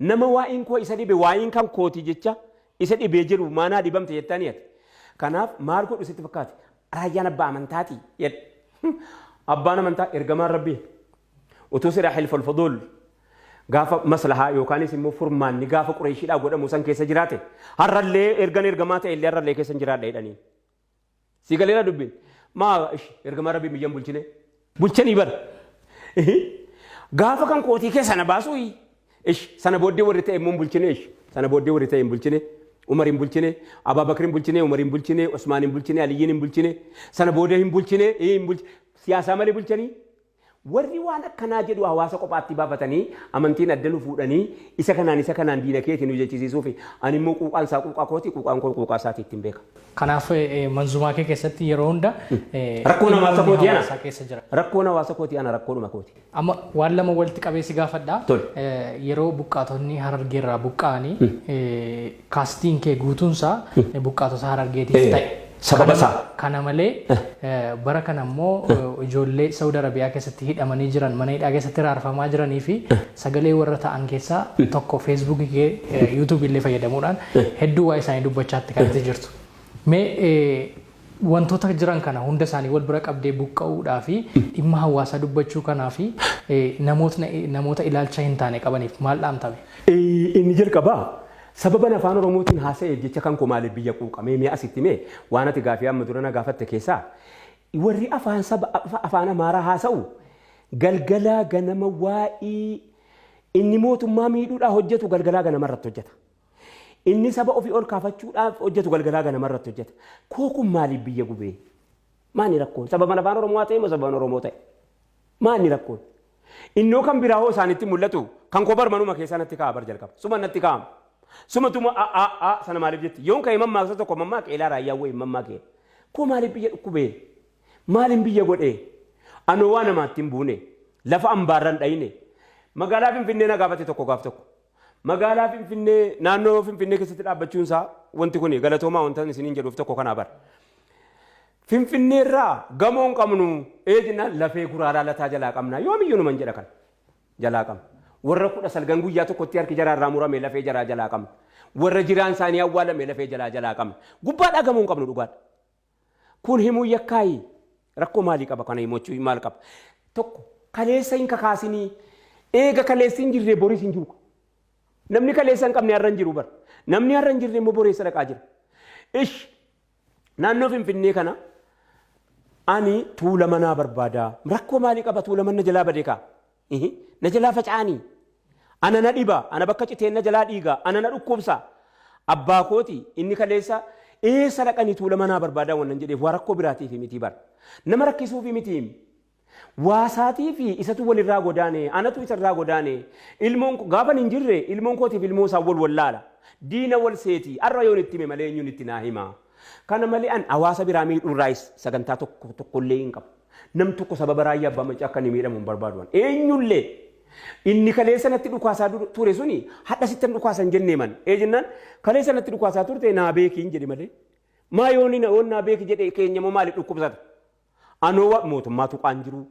nama waa'een koo isa dhibe waa'een kan kooti jecha isa dhibee jiru maanaa dhibamte jettanii ati. Kanaaf maal godhu sitti fakkaate raayyaan abbaa amantaati jedhe. Abbaan amantaa ergamaan rabbii utuu sirraa hilfal fudul gaafa maslahaa yookaanis immoo furmaanni gaafa qureeshiidhaa godhamu san keessa jiraate har'allee ergamaa ta'e illee har'allee keessa jiraadha jedhanii. Si galeera dubbiin maa erga mara biyyan bulchine bulchanii bar gaafa kan kootii keessa na baasu sana booddee warri ta'e immoo bulchine sana booddee warri ta'e bulchine Umarin bulchine Ababakrin bulchine Umarin bulchine Usmanin bulchine Aliyin bulchine sana booddee hin bulchine siyaasa malee bulchanii warri waan akkanaa jedhu hawaasa kophaatti baafatanii amantiin addanuu fuudhanii isa kanaan diina keetiin hojjechiisuu fi ani immoo quuqaan isaa quuqaa kooti quuqaan koo quuqaa isaatti ittiin beeka. Kanaaf manzumaa kee keessatti yeroo hunda rakkoon hawaasa kooti ana rakkoon hawaasa kooti ana rakkoodhuma kooti. Amma waan lama walitti qabeessi gaafadhaa yeroo buqqaatonni Harargeerraa buqqa'anii kaastiin kee guutuunsaa buqqaatota Harargeetiif ta'e. Sababa isaa. Kana malee bara kana immoo ijoollee Saudi Arabiyaa keessatti hidhamanii jiran mana hidhaa keessatti raarfamaa jiranii fi sagalee warra ta'an keessaa tokko Facebook kee YouTube illee fayyadamuudhaan hedduu waa isaanii dubbachaatti kan itti jirtu. Mee wantoota jiran kana hunda isaanii wal bira qabdee buqqa'uudhaa fi dhimma hawaasaa dubbachuu kanaa fi namoota ilaalcha hin taane qabaniif maal dhaamtame? Inni jalqabaa. Sababa afaan Oromootiin haasa'e jecha kan komaale biyya quuqamee mee asitti mee waan ati gaafii amma durana gaafatte keessaa warri afaan Amaaraa haasa'u galgalaa ganama waa'ii inni mootummaa miidhuudhaa hojjetu galgalaa ganama irratti hojjeta. Inni saba ofii ol kaafachuudhaaf hojjetu galgalaa ganama irratti hojjeta. Kun maaliif biyya gubee? Maani rakkoon? Sababa afaan Oromoo ta'e moo sababa Oromoo ta'e? Maani rakkoon? Innoo kan biraa hoo isaanitti mul'atu kan koo barmanuma keessaa natti ka'a bar jalqaba. Suma natti kaa'ama. Suma tuma sana maaliif jetti yoon ka'e mammaa tokko mammaa ka'e ilaa raayyaa wayii mammaa ka'e koo maaliif biyya dhukkubee maaliin biyya godhee anoo waa namaatti hin buune lafa ambaarran dhayine magaalaa Finfinnee na gaafate tokko gaaf tokko magaalaa Finfinnee naannoo Finfinnee keessatti dhaabbachuun isaa wanti kun galatoomaa wanta isiniin jedhuuf tokko kanaa bara Finfinnee irraa gamoon qabnu jennaan lafee guraaraa lataa jalaa qabnaa yoomiyyuu numan jedha kan jalaa qabna. Warra kudha salgan guyyaa tokkotti harki jaraa irraa murame lafee jaraa jalaa qabna. Warra jiraan isaanii awwaalame lafee jalaa qabna. Gubbaadhaa gamoon qabnu dhugaadha. Kun himuu yakkaayi rakkoo maalii qaba kana himachuu maal qaba? Tokko kaleessa hin kakaasinii eega kaleessi hin jirre boris hin jiru. Namni kaleessa hin qabne har'a hin jiru bara. Namni har'a hin jirre immoo boreessa dhaqaa jira. Naannoo Finfinnee kana ani tuula manaa barbaada. Rakkoo maalii qaba tuula mana jalaa badee kaa? Na jalaa faca'anii ana na dhiba ana bakka citeen na jalaa dhiiga ana na dhukkubsa abbaa kooti inni kaleessa eessa dhaqanii tuula manaa barbaadaa wannan jedheef waa rakkoo biraatiif miti bara nama rakkisuuf miti waasaatii fi isatu walirraa godaane anatu isarraa godaane ilmoon gaafa hin jirre ilmoon kootiif ilmoo isaa wal wallaala diina wal seeti arra yoon itti malee eenyuun itti naa hima kana malee an hawaasa biraa miidhuurraayis sagantaa tokkollee hin qabu. Nam tokko sababa raayyaa abbaa macaa akka inni miidhamu hin barbaadu. Eenyullee inni kaleessa natti dhukaasaa ture suni hadha sittan dhukaasan jennee man. Jennaan kaleessa natti dhukaasaa turte naa beekii hin jedhi malee. Maa yooni na oon naa beeki jedhee keenya moo maaliif dhukkubsata? Anoo mootummaa tuqaan jiru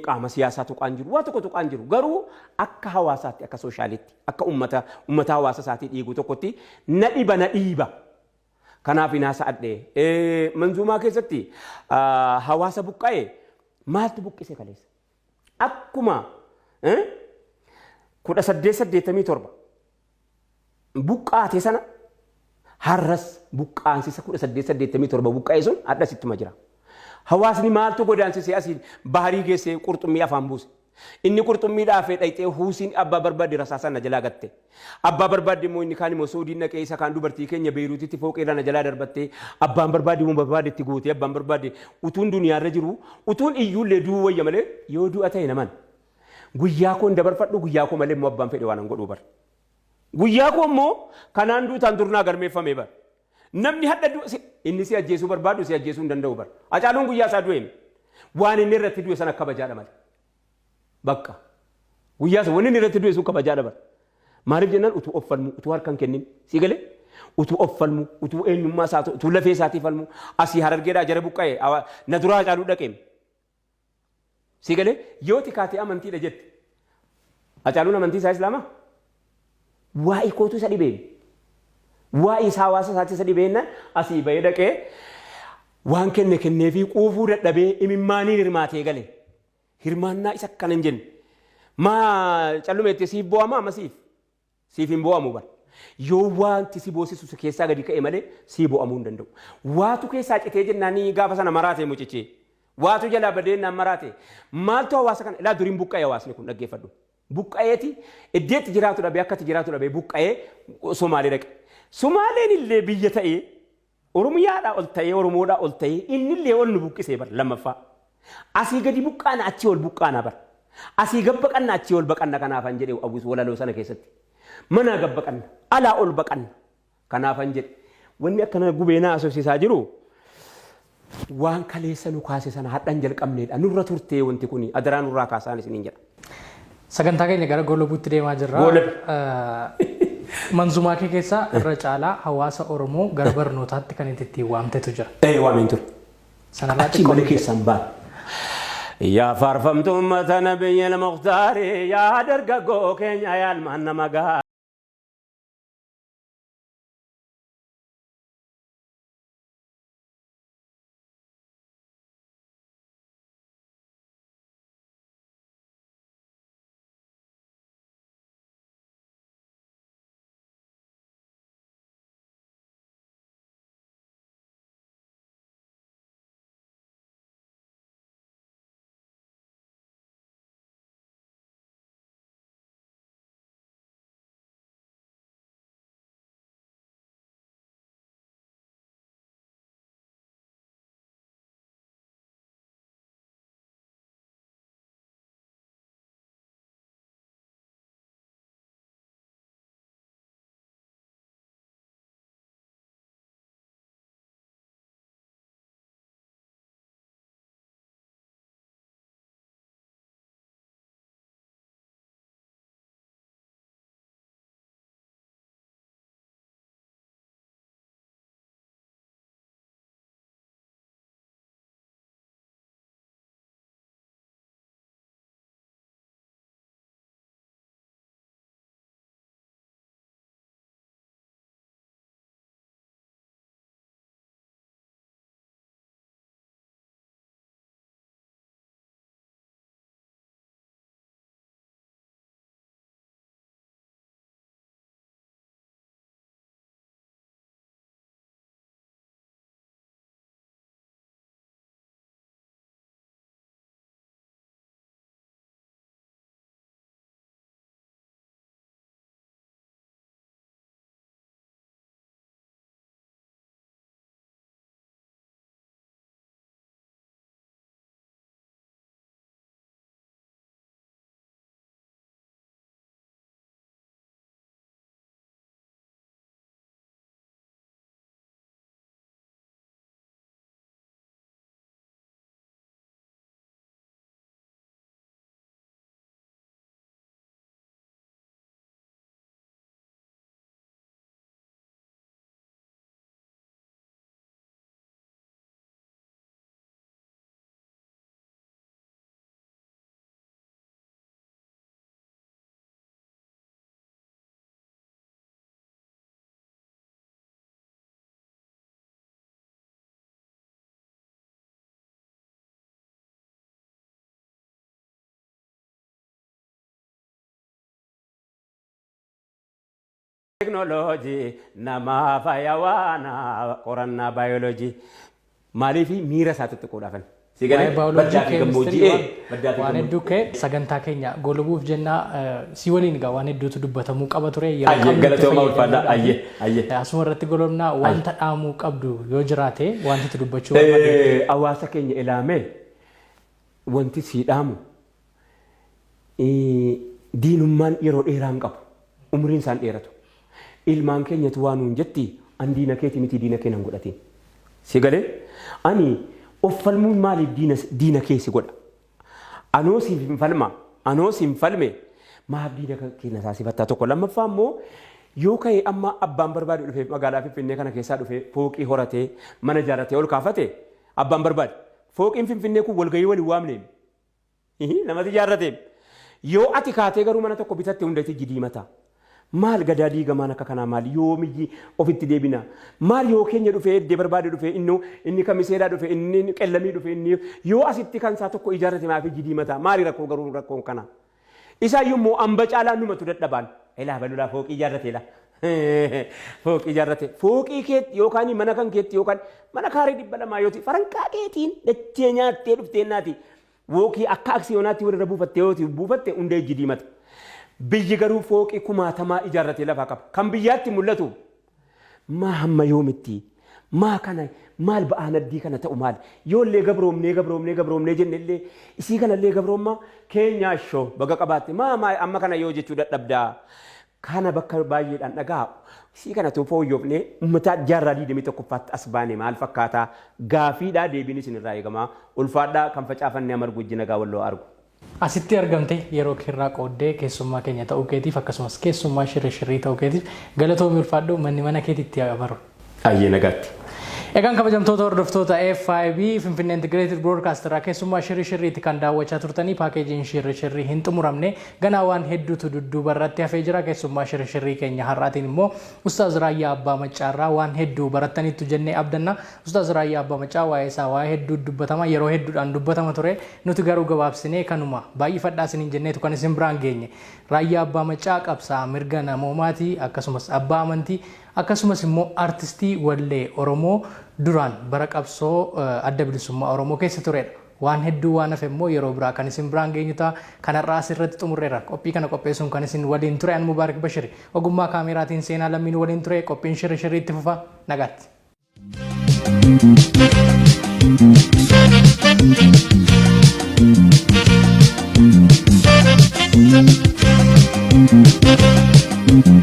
qaama siyaasaa tuqaan jiru waa tokko tuqaan jiru garuu akka hawaasaatti akka sooshaalitti akka ummata hawaasa isaatii dhiigu tokkotti na dhiiba. Kanaaf inaasa adhee manzuumaa keessatti hawaasa buqqa'e maaltu buqqise kaleessa? Akkuma 1887 buqqaate sana har'as buqqaansisa 1887 buqqa'e sun adhasittuma jira. Hawaasni maaltu godaansisee asii baharii geessee qurxummii afaan buuse. Inni qurxummii dhaafee dhayxee huusiin abbaa barbaade rasaasaa na jalaa gatte. Abbaa barbaade immoo inni kaan immoo Suudiin naqee isa kaan dubartii keenya Beeruutitti fooqeedhaan na jalaa darbattee abbaan barbaade immoo barbaadetti gootee abbaan barbaade utuun duniyaarra jiru utuun iyyuullee du'uu wayya malee yoo du'a ta'e naman. Guyyaa koon dabarfadhu guyyaa koo malee immoo abbaan fedhe waan godhuu bara. Guyyaa koo immoo kanaan duutaan durnaa galmeeffamee bara. Namni hadda inni si ajjeesuu barbaadu si ajjeesuu hin danda'u bara. Hacaaluun guyyaa isaa du'e waan inni irratti du'e sana kabajaadha malee. Bakka guyyaa sana wanni irratti du'e sun kabajaadha bara. Maaliif jennaan utuu of falmu utuu harkaan kennin si galee utuu of falmu utuu eenyummaa isaa utuu lafee isaatii falmu asii Harargeedhaa jara buqqa'e na duraa Hacaaluu dhaqeem. Si galee yoo tikaatee amantiidha jette Hacaaluun amantii isaa Islaamaa waa'ee kootu isa dhibee waa'ee isaa hawaasa isaatti isa dhibeenna asii bahee dhaqee waan kennee fi quufuu dadhabee imimmaanii hirmaatee galee. Hirmaannaa isa akkana hin jenne maa callumeetti siif bo'amaa ama siif hin bo'amu bara yoo wanti si boosisu si keessaa gadi ka'e malee si bo'amuu hin danda'u. Waatu keessaa citee jennaanii gaafa sana maraatee mucichee. Waatu jalaa badeenaan maraate maaltu hawaasa kana ilaa duriin buqqa'ee hawaasni kun dhaggeeffadhu. Buqqa'eeti iddeetti jiraatu dhabee akkatti jiraatu dhabee buqqa'ee Somaalee dhaqe. Somaaleen illee biyya ta'ee Oromiyaadhaa ol ta'ee Oromoodhaa ol ta'ee inni illee ol nu buqqisee bara lammaffaa. Asii gadi buqqaana achii ol buqqaana bara. Asii gabbaqanna achii ol baqanna kanaafan jedhe Abuus walaloo sana keessatti. Manaa gabbaqanna alaa ol baqanna kanaafan jedhe. Wanni akkana gubeenaa asoosisaa jiru waan kaleessa nu kaase sana hadhan jalqabneedha. Nurra turtee wanti kuni adaraa nurraa kaasaan isiniin jedha. Sagantaa keenya gara goolobuutti deemaa jirra. Manzumaa kee keessaa irra caalaa hawaasa Oromoo gara barnootaatti kan itti waamtetu jira. Waameen ture. Sanarraa xiqqoo keessan baan. Yaa faarfamtuu uummata nabiyyi al-Mukhtaari yaa dargaggoo keenya yaa ilmaan nama gahaa. Teknooloojii namaa fayyawaana qorannaa baayoloojii maalii fi miira isaa xixiqqoodhaafan. Waa'ee baayoloojii keemistirii waan hedduu ka'e sagantaa keenya goolubuuf jennaa si waliin egaa waan hedduutu dubbatamuu qaba ture. Galatooma ulfaadhaa ayyee. Asuma irratti golobnaa wanta dhaamuu qabdu yoo jiraate wanti itti dubbachuu barbaade. Hawaasa keenya ilaamee wanti si dhaamu diinummaan yeroo dheeraa hin qabu umriin isaan dheeratu. Ilmaan keenyatu waan nuun jetti an diina keeti miti diina keenan godhatiin. Si galee ani of falmuun maaliif diina keessi godha? Anoo siif hin falma anoo siif falme maaf diina keenya taasifattaa tokko lammaffaa immoo yoo ka'e amma abbaan barbaade dhufee magaalaa Finfinnee kana keessaa dhufee fooqii horatee mana ijaarratee ol kaafate abbaan barbaade fooqiin Finfinnee kun walgahii waliin waamne namatti ijaarratee yoo ati kaatee garuu mana tokko bitatte hundatti jidiimata. Maal gadaa diigamaan akka kanaa maal yoo miyyi ofitti deebina maal yoo keenya dhufee eddee barbaade dhufee inni kamiseedhaa dhufee inni qellamii dhufee inni yoo asitti kan isaa tokko ijaarrate maafi jidiimata maali rakkoo garuu rakkoon kana. Isaa yommuu amba caalaa numatu dadhabaan ilaa balulaa fooqii ijaarrateedha Fooqii ijaarrate fooqii keetti yookaan mana kan keetti yookaan mana kaarii 200 yooti farankaa keetiin dachee nyaattee dhufteennaati wookii akka aksiyoonaatti walirra buufattee yooti buufatte hundee jidiimata. Biyyi garuu fooqii 1000 ijaarrate lafa qaba. Kan biyyaatti mul'atu maa hamma yoomitti maa kana maal ba'aan addii kana ta'u maal yoollee gabroomnee jennellee isii kanallee gabroommaa keenyaa shoo baga qabaatte maa amma kana yoo jechuu dadhabdaa kana bakka baay'eedhaan dhagaa isii kana tun fooyyofnee uummataa jaarraa 21ffaatti as baane maal fakkaataa gaafiidhaa deebiin isinirraa eegamaa ulfaadhaa kan facaafannee amargu wajjin nagaa walloo argu. Asitti argamte yeroo kirraa qooddee keessummaa keenya ta'uu keetiif akkasumas keessummaa shirrii ta'uu keetiif galatoomi ulfaadhu manni mana keetitti abaru. Ayyee nagaatti. Egaan kabajamtoota hordoftoota FIB Finfinnee Integrated Broadcaster keessummaa shirriitti kan daawwachaa turtanii paakeejiin shirrii hin xumuramne ganaa waan hedduutu dudduuba irratti hafee jira. Keessummaa shirrii keenya har'aatiin immoo Ustaaz Raayyaa Abbaa Maccaarraa waan hedduu barattaniitu jennee abdanna. Ustaaz Raayyaa Abbaa Maccaa waa'ee isaa waa'ee hedduu dubbatama yeroo hedduudhaan dubbatama ture. Nuti garuu gabaabsinee kanuma baay'ifadhaa isiniin jenneetu kan isin biraan geenye. Raayyaa Abbaa Maccaa qabsaa mirga namoomaati akkasumas abbaa amantii akkasumas immoo artistii wallee Oromoo duraan bara qabsoo adda bilisummaa Oromoo keessa turedha. Waan hedduu waan hafe immoo yeroo biraa kan isin biraan geenyu ta'a. Kanarraa asirratti xumurreerra. Qophii kana qopheessuun kan isin waliin ture an Mubaarak Bashiri. Ogummaa kaameraatiin seenaa lammiin waliin ture qophiin shirriitti fufa nagaatti. Thank you.